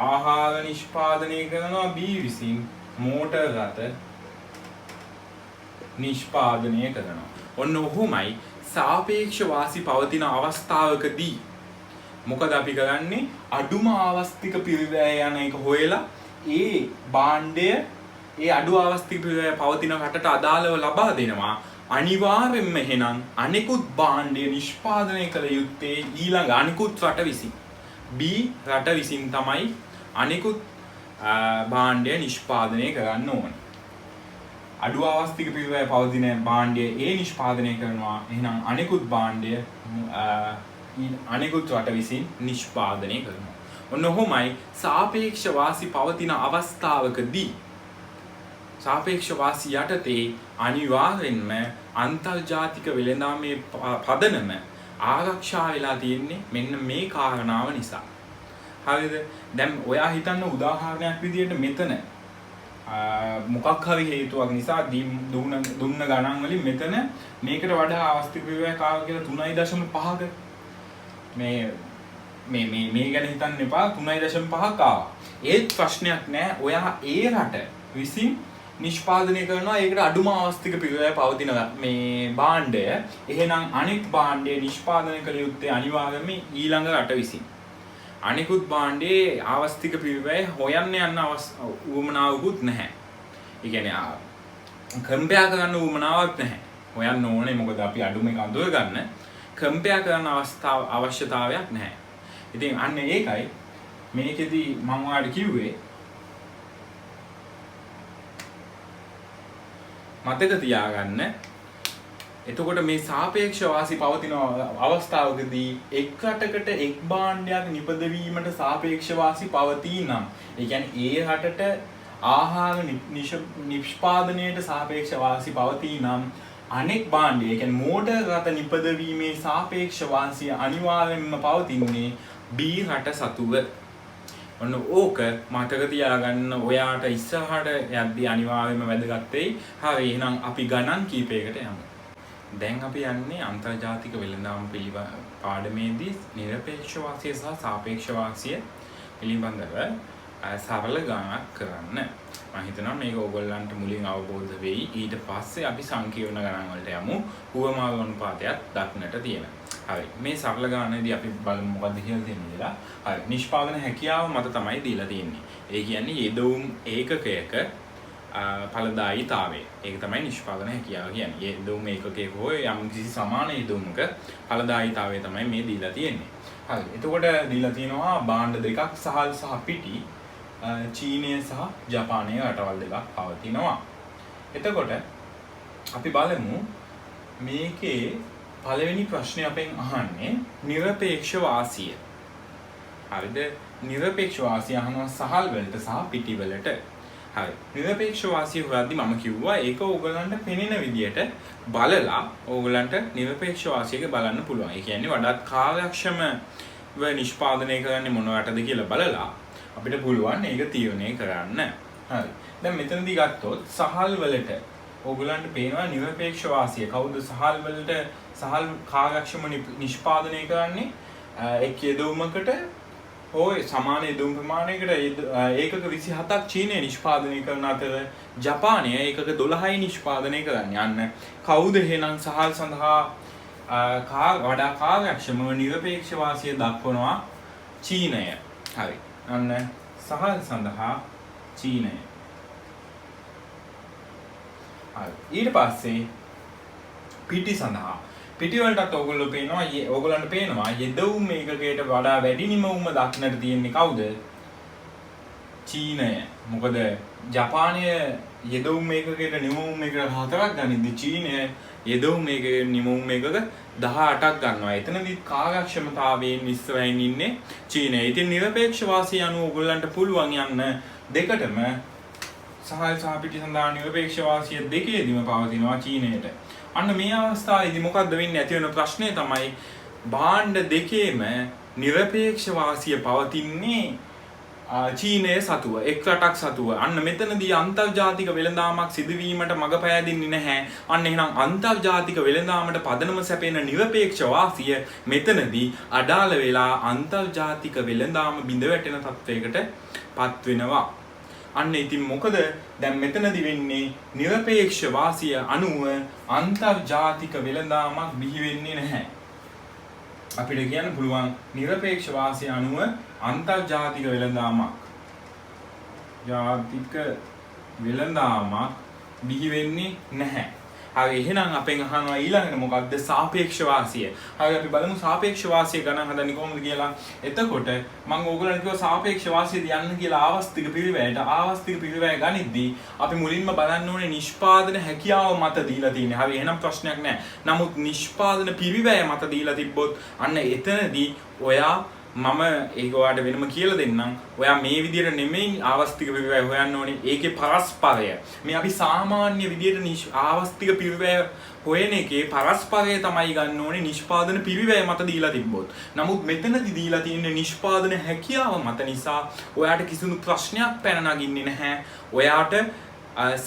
ආහාර නිෂ්පාදනය කරනවා B විසින් මෝටර් රථ නිෂ්පාදනය කරනවා. ඔන්න ඔහොමයි සාපේක්ෂ වාසි පවතින අවස්ථාවකදී මොකද අපි කරන්නේ? අඩුම ආවස්තික පිරිවැය යන එක හොයලා ඒ භාණ්ඩය ඒ අඩු ආවස්තික පිරිවැය පවතින රටට අදාළව ලබා දෙනවා. අනිවාර්යෙන්ම එහෙනම් අනිකුත් භාණ්ඩය නිෂ්පාදනය කළ යුත්තේ ඊළඟ අනිකුත් රට විසින්. B රට විසින් තමයි අනිකුත් භාණ්ඩය නිෂ්පාදනය කරන්න ඕනේ. අඩු ආවස්තික පිරිවැය පවතින භාණ්ඩය A නිෂ්පාදනය කරනවා. එහෙනම් අනිකුත් භාණ්ඩය අනිකුත් රට විසින් නිෂ්පාදනය කරනවා. ඔන්න ඔහොමයි සාපේක්ෂ වාසි පවතින අවස්ථාවකදී සාපේක්ෂ වාසි යටතේ අනිවාර්යෙන්ම අන්තර්ජාතික වෙළඳාමේ පදනම ආරක්ෂා වෙලා තියෙන්නේ මෙන්න මේ කාරණාව නිසා. හරිද? දැන් ඔයා හිතන්න උදාහරණයක් විදිහට මෙතන මොකක් හරි හේතුවක් නිසා දුන්න ගණන් වලින් මෙතන මේකට වඩා ආවස්තික පිරිවැය කාව කියලා 3.5ක මේ ගැන හිතන්න එපා. 3.5ක් ආවා. ඒත් ප්‍රශ්නයක් නැහැ. ඔයා ඒ රට විසින් නිෂ්පාදනය කරනවා ඒකට අඩුම ආවස්තික පිරිවැය පවතින මේ භාණ්ඩය. එහෙනම් අනිත් භාණ්ඩය නිෂ්පාදනය කළ යුත්තේ අනිවාර්යයෙන්ම ඊළඟ රට විසින්. අනිකුත් භාණ්ඩයේ ආවස්තික පිරිවැය හොයන්න යන්න උවමනාවකුත් නැහැ. ඒ කියන්නේ කම්පෙයාර් කරන්න උවමනාවක් නැහැ. හොයන්න ඕනේ මොකද අපි අඩුම එක අඳුර ගන්න කම්පෙයාර් කරන අවශ්‍යතාවයක් නැහැ. ඉතින් අන්න ඒකයි මේකෙදි මම ඔයාලට කිව්වේ මතක තියාගන්න. එතකොට මේ සාපේක්ෂ වාසි පවතින අවස්ථාවකදී එක් රටකට එක් භාණ්ඩයක් නිපදවීමට සාපේක්ෂ වාසි පවතී නම් ඒ කියන්නේ ඒ රටට ආහාර නිෂ්පාදනයට සාපේක්ෂ වාසි පවතී නම් අනෙක් භාණ්ඩය ඒ කියන්නේ මෝටර් රථ නිපදවීමේ සාපේක්ෂ වාසිය අනිවාර්යයෙන්ම පවතින්නේ B රට සතුව. ඔන්න ඕක මතක තියාගන්න. ඔයාට ඉස්සරහට යද්දී අනිවාර්යයෙන්ම වැදගත් වෙයි. හරි එහෙනම් අපි ගණන් කීපයකට යමු. දැන් අපි යන්නේ අන්තර්ජාතික වෙළඳාම පාඩමේදී නිරපේක්ෂ වාසිය සහ සාපේක්ෂ වාසිය පිළිබඳව සරල ගණනක් කරන්න. මම හිතනවා මේක ඕගොල්ලන්ට මුලින් අවබෝධ වෙයි. ඊට පස්සේ අපි සංකීර්ණ ගණන් වලට යමු. හුවමාරු අනුපාතයක් දක්නට තියෙනවා. හරි. මේ සරල ගණනේදී අපි බලමු මොකද්ද කියලා තියෙන්නේ කියලා. හරි. නිෂ්පාදන හැකියාව මත තමයි දීලා තියෙන්නේ. ඒ කියන්නේ යෙදවුම් ඒකකයක ඵලදායීතාවය. ඒක තමයි නිෂ්පාදන හැකියාව කියන්නේ. යෙදවුම් ඒකකයක හෝ යම් කිසි සමාන යෙදවුමක ඵලදායීතාවය තමයි මේ දීලා තියෙන්නේ. හරි. එතකොට දීලා තියෙනවා භාණ්ඩ දෙකක් සහල් සහ පිටි චීනය සහ ජපානය රටවල් දෙකක් පවතිනවා. එතකොට අපි බලමු මේකේ පළවෙනි ප්‍රශ්නේ අපෙන් අහන්නේ නිරපේක්ෂ වාසිය. හරිද? නිරපේක්ෂ වාසිය අහනවා සහල් වලට සහ පිටි වලට. හරි. නිරපේක්ෂ වාසිය හොයද්දි මම කිව්වා ඒක ඕගලන්ට පෙනෙන විදියට බලලා ඕගලන්ට නිරපේක්ෂ වාසියක බලන්න පුළුවන්. ඒ කියන්නේ වඩාත් කාර්යක්ෂමව නිෂ්පාදනය කරන්නේ මොනවටද කියලා බලලා අපිට පුළුවන් ඒක තීරණය කරන්න. හරි. දැන් මෙතනදී ගත්තොත් සහල් වලට ඕගලන්ට පේනවා නිරපේක්ෂ වාසිය. කවුද සහල් වලට සහල් කාර්යක්ෂම නිෂ්පාදනය කරන්නේ? එක් යෙදවුමකට හොය සමාන යෙදුම් ප්‍රමාණයකට ඒකක 27ක් චීනය නිෂ්පාදනය කරන අතර ජපානය ඒකක 12යි නිෂ්පාදනය කරන්නේ. යන්න කවුද එහෙනම් සහල් සඳහා වඩා කාර්යක්ෂමව නිරපේක්ෂ වාසිය දක්වනවා? චීනය. හරි. අන්න සහල් සඳහා චීනය. හරි. ඊට පස්සේ පිටි සඳහා පිටි වලටත් ඕගොල්ලෝ පේනවා ඕගොල්ලන්ට පේනවා යෙදවුම් ඒකකයට වඩා වැඩි නිමවුම දක්නට තියෙන්නේ කවුද? චීනය. මොකද ජපානය යෙදවුම් ඒකකයට නිමවුම් ඒකක 4ක් ගනිද්දි චීනය යෙදවුම් ඒකකයට නිමවුම් ඒකක 18ක් ගන්නවා. එතනදි කාර්යක්ෂමතාවයෙන් ඉස්සරහින් ඉන්නේ චීනය. ඉතින් නිරපේක්ෂ වාසිය අනුව ඕගොල්ලන්ට පුළුවන් යන්න දෙකටම සහල් සහ පිටි සඳහා නිරපේක්ෂ වාසිය දෙකේදීම පවතිනවා චීනයට. අන්න මේ අවස්ථාවේදී මොකද්ද වෙන්නේ? ඇති වෙන ප්‍රශ්නේ තමයි භාණ්ඩ දෙකේම නිරපේක්ෂ වාසිය පවතින්නේ චීනයේ සතුව, එක් රටක් සතුව. අන්න මෙතනදී අන්තර්ජාතික වෙළඳාමක් සිදුවීමට මඟ පෑදෙන්නේ නැහැ. අන්න එහෙනම් අන්තර්ජාතික වෙළඳාමට පදනම සැපෙන නිරපේක්ෂ වාසිය මෙතනදී අඩාල වෙලා අන්තර්ජාතික වෙළඳාම බිඳ වැටෙන තත්වයකට පත් වෙනවා. අන්න ඉතින් මොකද දැන් මෙතනදි වෙන්නේ? නිරපේක්ෂ වාසිය අනුව අන්තර්ජාතික වෙළඳාමක් බිහි වෙන්නේ නැහැ. අපිට කියන්න පුළුවන් නිරපේක්ෂ වාසිය අනුව අන්තර්ජාතික වෙළඳාමක් ජාතික වෙළඳාමක් බිහි වෙන්නේ නැහැ. හරි, එහෙනම් අපෙන් අහනවා ඊළඟට මොකක්ද? සාපේක්ෂ වාසිය. හරි, අපි බලමු සාපේක්ෂ වාසිය ගණන් හදන්නේ කොහොමද කියලා. එතකොට මම ඕගොල්ලන්ට කිව්වා සාපේක්ෂ වාසියද යන්න කියලා ආවස්තික පිරිවැයට. ආවස්තික පිරිවැය ගනිද්දී අපි මුලින්ම බලන්න ඕනේ නිෂ්පාදන හැකියාව මත දීලා තියෙන්නේ. හරි, එහෙනම් ප්‍රශ්නයක් නැහැ. නමුත් නිෂ්පාදන පිරිවැය මත දීලා තිබ්බොත් අන්න එතනදී ඔයා මම ඒක ඔයාලට වෙනම කියලා දෙන්නම්. ඔයා මේ විදිහට නෙමෙයි ආවස්තික පිරිවැය හොයන්න ඕනේ. ඒකේ පරස්පරය. මේ අපි සාමාන්‍ය විදිහට ආවස්තික පිරිවැය හොයන එකේ පරස්පරය තමයි ගන්න ඕනේ නිෂ්පාදන පිරිවැය මත දීලා තිබ්බොත්. නමුත් මෙතනදී දීලා තියෙන්නේ නිෂ්පාදන හැකියාව මත නිසා ඔයාට කිසිදු ප්‍රශ්නයක් පැන නගින්නේ නැහැ. ඔයාට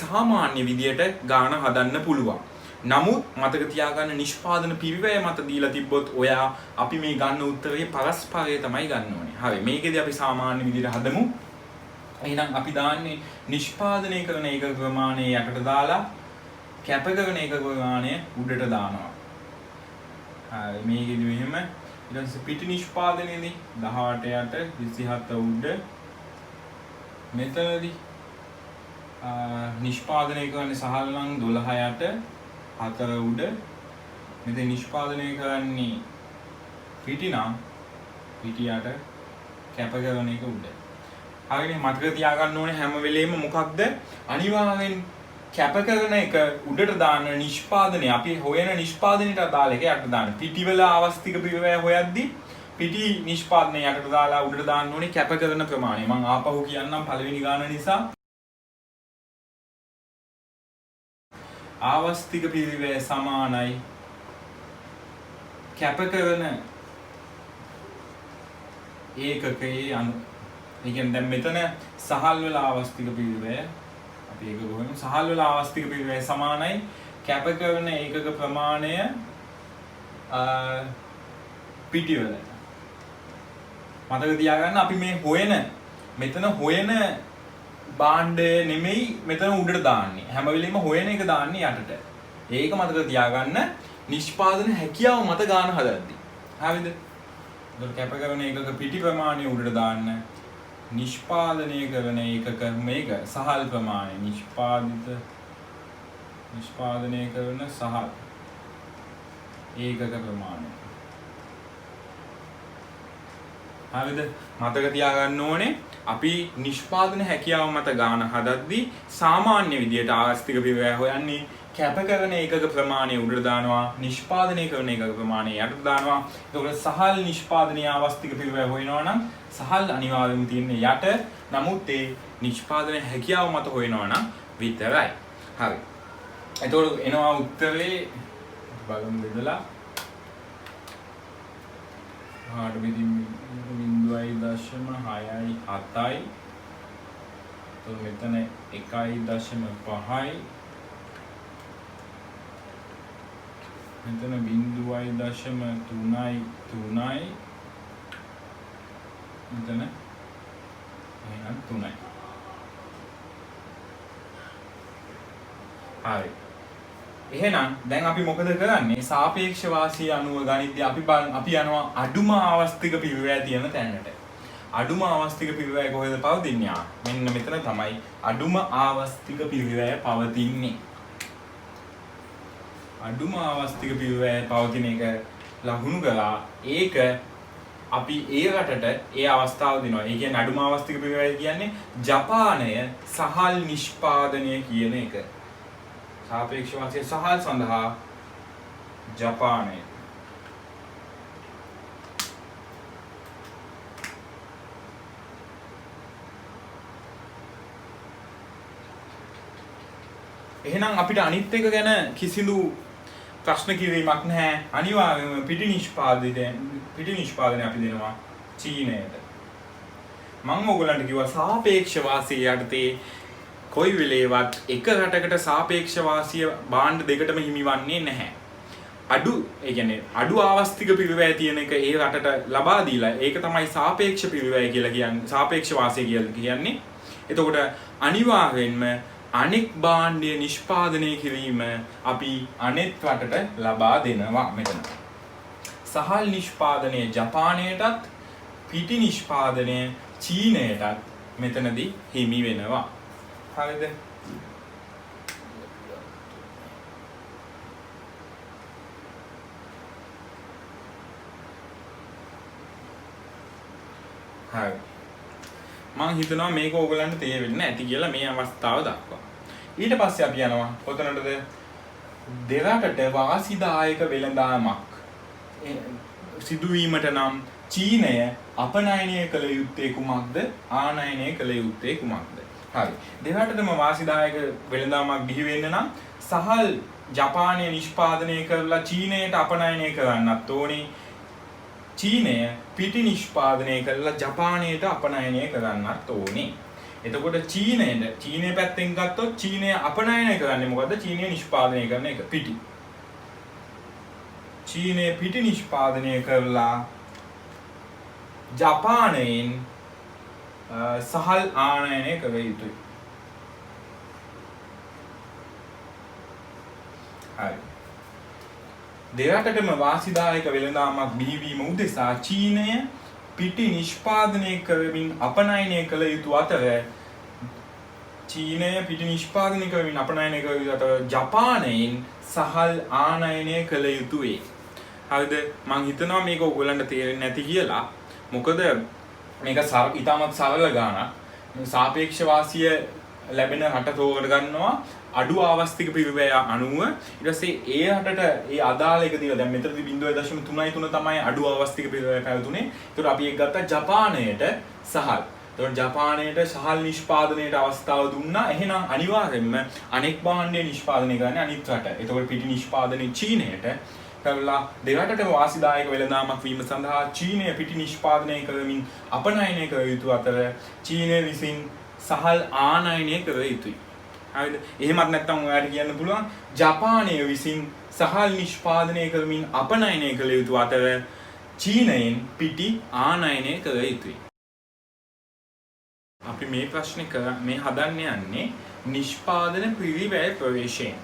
සාමාන්‍ය විදිහට ගාන හදන්න පුළුවන්. නමුත් මතක තියාගන්න නිෂ්පාදන පිරිවැය මත දීලා තිබ්බොත් ඔයා අපි මේ ගන්න උත්තරේ පරස්පරය තමයි ගන්න ඕනේ. හරි, මේකෙදි අපි සාමාන්‍ය විදිහට හදමු. එහෙනම් අපි දාන්නේ නිෂ්පාදනය කරන ඒකක ප්‍රමාණය යටට දාලා කැප කරන ඒකක ප්‍රමාණය උඩට දානවා. හරි, මේකෙදි මෙහෙම ඊට පස්සේ පිටි නිෂ්පාදනයේදී 18 යට 27 උඩ මෙතනදී නිෂ්පාදනය කරන්නේ සහල් නම් 12 යට 4 උඩ මෙතන නිෂ්පාදනය කරන්නේ පිටි නම් පිටියට කැප කරන එක උඩ. හරිනේ, මතක තියාගන්න ඕනේ හැම වෙලෙම මොකක්ද? අනිවාර්යෙන් කැප කරන එක උඩට දාන නිෂ්පාදනය අපි හොයන නිෂ්පාදනයට අදාළ එක යට දාන්න. පිටිවල ආවස්තික පිරිවැය හොයද්දී පිටි නිෂ්පාදනය යටට දාලා උඩට දාන්න ඕනේ කැප කරන ප්‍රමාණය. මම ආපහු කියන්නම් පළවෙනි ගාන නිසා. ආවස්තික පිරිවැය සමානයි කැප කරන ඒකකයේ අනු. ඒ කියන්නේ දැන් මෙතන සහල් වල ආවස්තික පිරිවැය අපි ඒක ගොහමු. සහල් වල ආවස්තික පිරිවැය සමානයි කැප කරන ඒකක ප්‍රමාණය පිටිවල. මතක තියාගන්න අපි මේ හොයන මෙතන හොයන භාණ්ඩය නෙමෙයි මෙතන උඩට දාන්නේ. හැම වෙලෙම හොයන එක දාන්නේ යටට. ඒක මතක තියාගන්න නිෂ්පාදන හැකියාව මත ගාන හදද්දී. හරිද? ඒකට කැප කරන එකක පිටි ප්‍රමාණය උඩට දාන්න. නිෂ්පාදනය කරන එකක මේක සහල් ප්‍රමාණය නිෂ්පාදනය කරන සහල් ඒකක ප්‍රමාණය. හරිද? මතක තියාගන්න ඕනේ අපි නිෂ්පාදන හැකියාව මත ගාන හදද්දී සාමාන්‍ය විදියට ආවස්තික පිරිවැය හොයන්නේ කැප කරන ඒකක ප්‍රමාණය උඩට දානවා, නිෂ්පාදනය කරන ඒකක ප්‍රමාණය යටට දානවා. ඒකවල සහල් නිෂ්පාදනීය ආවස්තික පිරිවැය හොයනවා නම් සහල් අනිවාර්යයෙන්ම තියෙන්නේ යට. නමුත් ඒ නිෂ්පාදන හැකියාව මත හොයනවා නම් විතරයි. හරි. එතකොට එනවා උත්තරේ බලමු බෙදලා 0.6.7යි. તો මෙතන 1.5යි. මෙතන 0.3යි. මෙතන එහෙනම් 3යි. හරි. එහෙනම් දැන් අපි මොකද කරන්නේ? සාපේක්ෂ වාසිය අනුව ගණිතය අපි යනවා අඩුම ආවස්තික පිරිවැය තියෙන තැනට. අඩුම ආවස්තික පිරිවැය කොහෙද පවතින්නේ? මෙන්න මෙතන තමයි අඩුම ආවස්තික පිරිවැය පවතින්නේ. අඩුම ආවස්තික පිරිවැය පවතින එක ලකුණු කළා. ඒක අපි ඒ රටට ඒ අවස්ථාව දෙනවා. ඒ කියන්නේ අඩුම ආවස්තික පිරිවැය කියන්නේ ජපානය සහල් නිෂ්පාදනය කියන එක. සාපේක්ෂ වාසිය සහල් සඳහා ජපානය. එහෙනම් අපිට අනිත් එක ගැන කිසිදු ප්‍රශ්න කිරීමක් නැහැ. අනිවාර්යයෙන්ම පිටි නිෂ්පාදනය අපි දෙනවා චීනයට. මම ඕගොල්ලන්ට කිව්වා සාපේක්ෂ වාසිය යටතේ කොයි වෙලේවත් එක රටකට සාපේක්ෂ වාසිය භාණ්ඩ දෙකටම හිමිවන්නේ නැහැ. ඒ කියන්නේ අඩු ආවස්තික පිරිවැය තියෙන එක ඒ රටට ලබා දීලා ඒක තමයි සාපේක්ෂ පිරිවැය කියලා කියන්නේ. සාපේක්ෂ වාසිය කියලා කියන්නේ. එතකොට අනිවාර්යෙන්ම අනෙක් භාණ්ඩය නිෂ්පාදනය කිරීම අපි අනෙක් රටට ලබා දෙනවා මෙතන. සහල් නිෂ්පාදනය ජපානයටත් පිටි නිෂ්පාදනය චීනයටත් මෙතනදී හිමි වෙනවා. හරිද? හරි. මම හිතනවා මේක ඕගලන්ට තේරෙන්නේ නැති කියලා මේ අවස්ථාව දක්වා. ඊට පස්සේ අපි යනවා කොතනටද? දෙරටට වාසිදායක වෙළඳාමක් සිදුවීමට නම් චීනය අපනයනය කළ යුත්තේ කුමක්ද? ආනයනය කළ යුත්තේ කුමක්ද? හරි. දෙරටටම වාසිදායක වෙළඳාමක් බිහි වෙන්න නම් සහල් ජපානය නිෂ්පාදනය කරලා චීනයට අපනයනය කරන්නත් ඕනේ. චීනය පිටි නිෂ්පාදනය කරලා ජපානයට අපනයනය කරන්නත් ඕනේ. එතකොට චීනය පැත්තෙන් ගත්තොත් චීනය අපනයනය කරන්නේ මොකද්ද? චීනය නිෂ්පාදනය කරන එක පිටි. චීනය පිටි නිෂ්පාදනය කරලා ජපානයෙන් සහල් ආනයනය කළ යුතුයි. හරි. දෙරටටම වාසිදායක වෙළඳාමක් බිහිවීම උදෙසා චීනය පිටි නිෂ්පාදනය කරමින් අපනයනය කළ යුතු අතර ජපානයෙන් සහල් ආනයනය කළ යුතුයි. හරිද? මම හිතනවා මේක ඔයගොල්ලන්ට තේරෙන්නේ නැති කියලා. මොකද මේක ඉතාමත් සරල ගානක්. සාපේක්ෂ වාසිය ලැබෙන රට තෝරග ගන්නවා අඩු ආවස්තික පිරිවැය අනුව. ඊට පස්සේ ඒ රටට ඒ අදාළ එක දීලා දැන් මෙතනදී 0.33 තමයි අඩු ආවස්තික පිරිවැය පැවතුනේ. ඒතකොට අපි ඒක ගත්තා ජපානයට සහල්. ඒතකොට ජපානයට සහල් නිෂ්පාදනයට අවස්ථාව දුන්නා. එහෙනම් අනිවාර්යයෙන්ම අනෙක් භාණ්ඩය නිෂ්පාදනය කරන්නේ අනිත් රට. ඒතකොට පිටි නිෂ්පාදනයේ චීනයට කරලා දෙරටටම වාසිදායක වෙළඳාමක් වීම සඳහා චීනය පිටි නිෂ්පාදනය කරමින් අපනයනය කළ යුතු අතර චීනය විසින් සහල් ආනයනය කළ යුතුයි. හරිද? එහෙමත් නැත්නම් ඔයාලට කියන්න පුළුවන් ජපානය විසින් සහල් නිෂ්පාදනය කරමින් අපනයනය කළ යුතු අතර චීනයෙන් පිටි ආනයනය කළ යුතුයි. අපි මේ ප්‍රශ්නේ හදන්න යන්නේ නිෂ්පාදන පිරිවැය ප්‍රවේශයෙන්.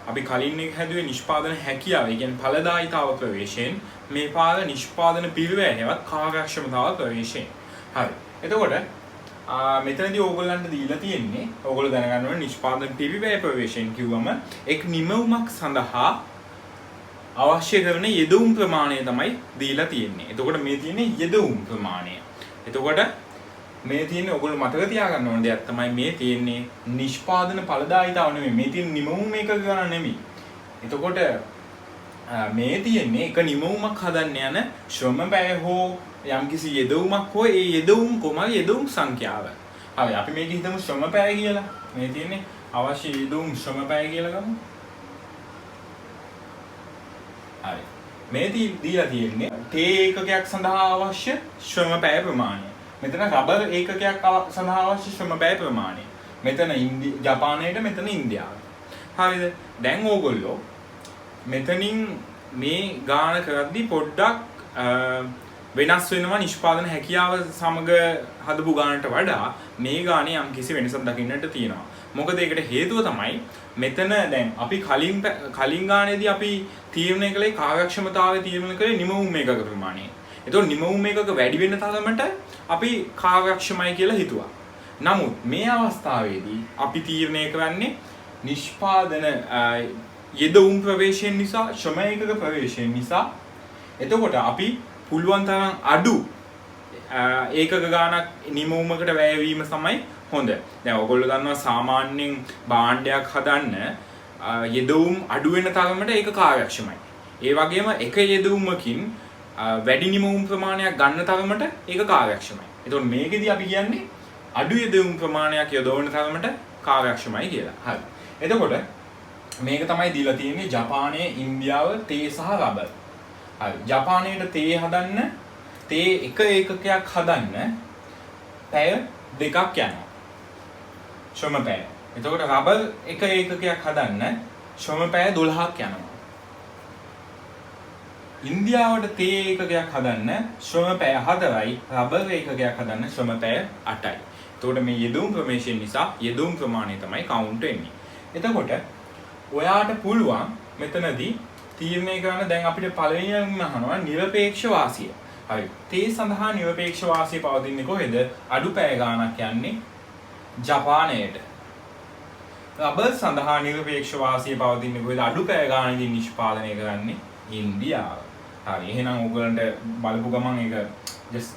අපි කලින් එක හැදුවේ නිෂ්පාදන හැකියාව, ඒ කියන්නේ ඵලදායීතාව ප්‍රවේශයෙන්. මේ පාර නිෂ්පාදන පිරිවැය හෙවත් කාර්යක්ෂමතාව ප්‍රවේශයෙන්. හරි. එතකොට මෙතනදී ඕගොල්ලන්ට දීලා තියෙන්නේ ඕගොල්ලෝ දැනගන්න ඕනේ නිෂ්පාදන පිරිවැය ප්‍රවේශයෙන් කිව්වම එක් නිමවුමක් සඳහා අවශ්‍ය කරන යෙදවුම් ප්‍රමාණය තමයි දීලා තියෙන්නේ. එතකොට මේ තියෙන්නේ යෙදවුම් ප්‍රමාණය. එතකොට මේ තියෙන්නේ ඔයගොල්ලෝ මතක තියාගන්න ඕන දෙයක් තමයි මේ තියෙන්නේ නිෂ්පාදන ඵලදායීතාව නෙමෙයි. මේ තියෙන නිමවුම් එක ගන්න නෙමෙයි. එතකොට මේ තියෙන්නේ එක නිමවුමක් හදන්න යන ශ්‍රම බැය හෝ යම්කිසි යෙදවුමක් හෝ ඒ යෙදවුම් කොමල් යෙදවුම් සංඛ්‍යාව. හරි අපි මේක හිතමු ශ්‍රම බැය කියලා. මේ තියෙන්නේ අවශ්‍ය යෙදවුම් ශ්‍රම බැය කියලා ගමු. හරි. මේ දීලා තියෙන්නේ තේ ඒකකයක් සඳහා අවශ්‍ය ශ්‍රම බැය ප්‍රමාණය. මෙතන රබර් ඒකකයක් සඳහා අවශ්‍ය ශ්‍රම බැය ප්‍රමාණය. මෙතන ජපානයේට මෙතන ඉන්දියාවට. හරිද? දැන් ඕගොල්ලෝ මෙතනින් මේ ගාන කරද්දී පොඩ්ඩක් වෙනස් වෙනවා නිෂ්පාදන හැකියාව සමග හදපු ගානට වඩා මේ ගානේ යම් කිසි වෙනසක් දකින්නට තියෙනවා. මොකද ඒකට හේතුව තමයි මෙතන දැන් අපි කලින් ගානේදී අපි තීරණය කළේ කාර්යක්ෂමතාවය තීරණය කළේ නිමවුම් මේකක ප්‍රමාණය. ඒතකොට නිමවුම් මේකක වැඩි වෙන තරමට අපි කාර්යක්ෂමයි කියලා හිතුවා. නමුත් මේ අවස්ථාවේදී අපි තීරණය කරන්නේ නිෂ්පාදන යෙදවුම් ප්‍රවේශයෙන් නිසා ශ්‍රම ඒකක ප්‍රවේශයෙන් නිසා එතකොට අපි පුළුවන් තරම් අඩු ඒකක ගාණක් නිමවුමකට වැයවීම තමයි හොඳ. දැන් ඔයගොල්ලෝ දන්නවා සාමාන්‍යයෙන් භාණ්ඩයක් හදන්න යෙදවුම් අඩු වෙන තරමට ඒක කාර්යක්ෂමයි. ඒ වගේම එක යෙදවුමකින් වැඩි නිමවුම් ප්‍රමාණයක් ගන්න තරමට ඒක කාර්යක්ෂමයි. එතකොට මේකෙදි අපි කියන්නේ අඩු යෙදවුම් ප්‍රමාණයක් යොදවන තරමට කාර්යක්ෂමයි කියලා. හරි. එතකොට මේක තමයි දීලා තියෙන්නේ ජපානයේ, ඉන්දියාව, තේ සහ රබර්. හරි. ජපානයේ තේ හදන්න තේ එක ඒකකයක් හදන්න පැය 2ක් යනවා. ශ්‍රම පැය. එතකොට රබර් එක ඒකකයක් හදන්න ශ්‍රම පැය 12ක් යනවා. ඉන්දියාවට තේ ඒකකයක් හදන්න ශ්‍රම පැය 4යි, රබර් ඒකකයක් හදන්න ශ්‍රම පැය 8යි. එතකොට මේ යෙදවුම් ප්‍රමේශයෙන් නිසා යෙදවුම් ප්‍රමාණය තමයි කවුන්ට් වෙන්නේ. එතකොට ඔයාට පුළුවන් මෙතනදී තීරණය කරන්න දැන් අපිට පළවෙනියෙන්ම අහනවා නිරපේක්ෂ වාසිය. හරි. තේ සඳහා නිරපේක්ෂ වාසිය පවතින්නේ කොහෙද? අඩු පැය ගාණක් යන්නේ ජපානයට. රබර් සඳහා නිරපේක්ෂ වාසිය පවතින්නේ කොහෙද? අඩු පැය ගාණකින් නිෂ්පාදනය කරන්නේ ඉන්දියාව. හරි. එහෙනම් ඔයගලන්ට බලපු ගමන් ඒක just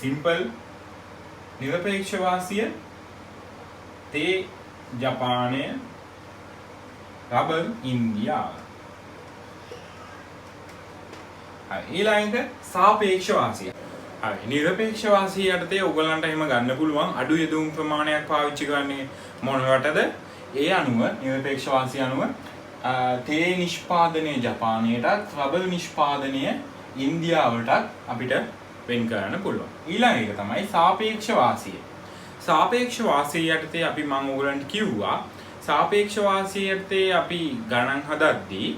simple නිරපේක්ෂ වාසිය තේ ජපානය රබර් ඉන්දියාව. හරි. ඊළඟට සාපේක්ෂ වාසිය. හරි. නිරපේක්ෂ වාසිය යටතේ ඔයගලන්ට එහෙම ගන්න පුළුවන් අඩු යෙදවුම් ප්‍රමාණයක් පාවිච්චි කරන්නේ මොනවටද? ඒ අනුව නිරපේක්ෂ වාසිය අනුව තේ නිෂ්පාදනය ජපානයටත් රබර් නිෂ්පාදනය ඉන්දියාවටත් අපිට වෙන් කරන්න පුළුවන්. ඊළඟ එක තමයි සාපේක්ෂ වාසිය. සාපේක්ෂ වාසිය යටතේ අපි මම ඔයගලන්ට කිව්වා සාපේක්ෂ වාසිය යටතේ අපි ගණන් හදද්දී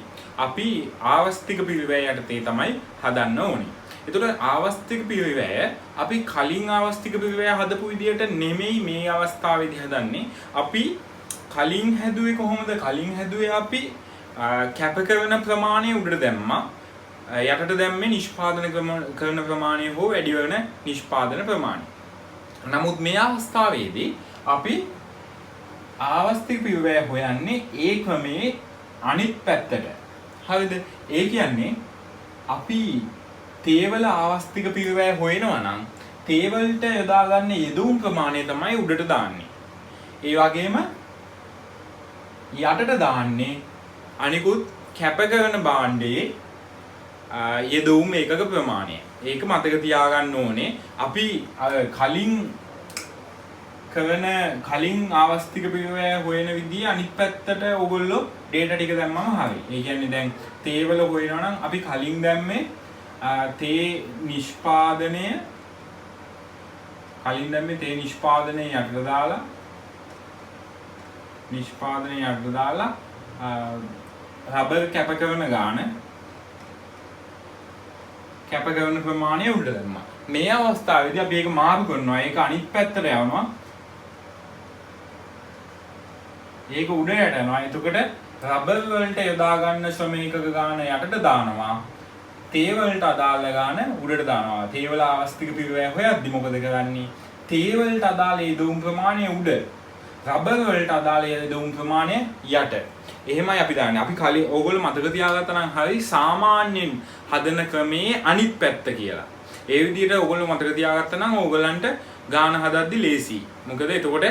අපි ආවස්තික පිරිවැය යටතේ තමයි හදන්න ඕනේ. එතකොට ආවස්තික පිරිවැය අපි කලින් ආවස්තික පිරිවැය හදපු විදිහට නෙමෙයි මේ අවස්ථාවේදී හදන්නේ. අපි කලින් හැදුවේ කොහොමද? කලින් හැදුවේ අපි කැප කරන ප්‍රමාණය උඩට දැම්මා. යටට දැම්මේ නිෂ්පාදන කරන ප්‍රමාණය හෝ වැඩි වෙන නිෂ්පාදන ප්‍රමාණය. නමුත් මේ අවස්ථාවේදී අපි ආවස්තික පිරිවැය හොයන්නේ ඒ ක්‍රමේ අනිත් පැත්තට. හරිද? ඒ කියන්නේ අපි තේවල ආවස්තික පිරිවැය හොයනවා නම් තේවලට යොදා ගන්න යෙදවුම් ප්‍රමාණය තමයි උඩට දාන්නේ. ඒ වගේම යටට දාන්නේ අනිකුත් කැප කරන භාණ්ඩයේ යෙදවුම් ඒකක ප්‍රමාණය. ඒක මතක තියාගන්න ඕනේ. අපි කලින් ආවස්තික පිරිවැය හොයන විදිහ අනිත් පැත්තට ඕගොල්ලෝ data ටික දැම්මම හරි. ඒ කියන්නේ දැන් තේවල හොයනවා නම් අපි කලින් දැම්මේ තේ නිෂ්පාදනය යටට දාලා රබර් කැප කරන ගාන කැප කරන ප්‍රමාණය උඩට දැම්මා. මේ අවස්ථාවේදී අපි ඒක මාරු කරනවා. ඒක අනිත් පැත්තට යවනවා. ඒක උඩට යනවා. එතකොට රබර් වලට යොදා ගන්න ශ්‍රම ඒකක ගාන යටට දානවා. තේ වලට අදාළ ගාන උඩට දානවා. තේ වල ආවස්තික පිරිවැය හොයද්දි මොකද කරන්නේ? තේ වලට අදාළ යෙදවුම් ප්‍රමාණය උඩ. රබර් වලට අදාළ යෙදවුම් ප්‍රමාණය යට. එහෙමයි අපි දාන්නේ. අපි කලින් ඕගොල්ලෝ මතක තියාගත්තා නම් හරි සාමාන්‍යයෙන් හදන ක්‍රමයේ අනිත් පැත්ත කියලා. ඒ විදිහට ඕගොල්ලෝ මතක තියාගත්තා නම් ඕගලන්ට ගාන හදද්දි ලේසි. මොකද එතකොට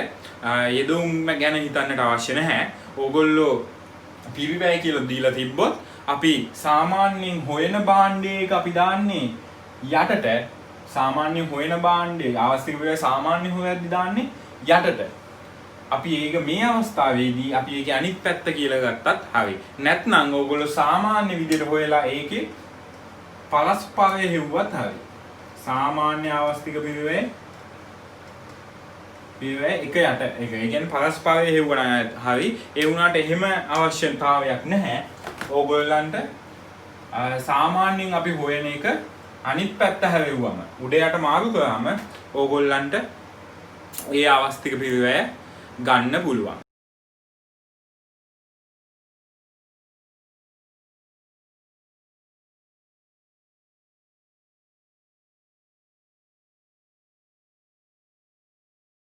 යෙදවුම් ගැන හිතන්නට අවශ්‍ය නැහැ. ඕගොල්ලෝ පිරිවැය කියලා දීලා තිබ්බොත් අපි සාමාන්‍යයෙන් හොයන භාණ්ඩයක අපි දාන්නේ යටට. සාමාන්‍ය හොයන භාණ්ඩයේ අවශ්‍ය පිරිවැය සාමාන්‍ය හොයද්දි දාන්නේ යටට. අපි ඒක මේ අවස්ථාවේදී අපි ඒකේ අනිත් පැත්ත කියලා ගත්තත් හරි. නැත්නම් ඕගොල්ලෝ සාමාන්‍ය විදිහට හොයලා ඒකේ පරස්පරය හෙව්වත් හරි. සාමාන්‍ය ආවස්තික පිරිවැය එක යට එක. ඒ කියන්නේ පරස්පරය හෙව්වන හරි. ඒ වුණාට එහෙම අවශ්‍යතාවයක් නැහැ. ඕගොල්ලන්ට සාමාන්‍යයෙන් අපි හොයන එක අනිත් පැත්ත හැරෙව්වම උඩ යට මාරු කරාම ඕගොල්ලන්ට ඒ අවස්තික පිරිවැය ගන්න පුළුවන්.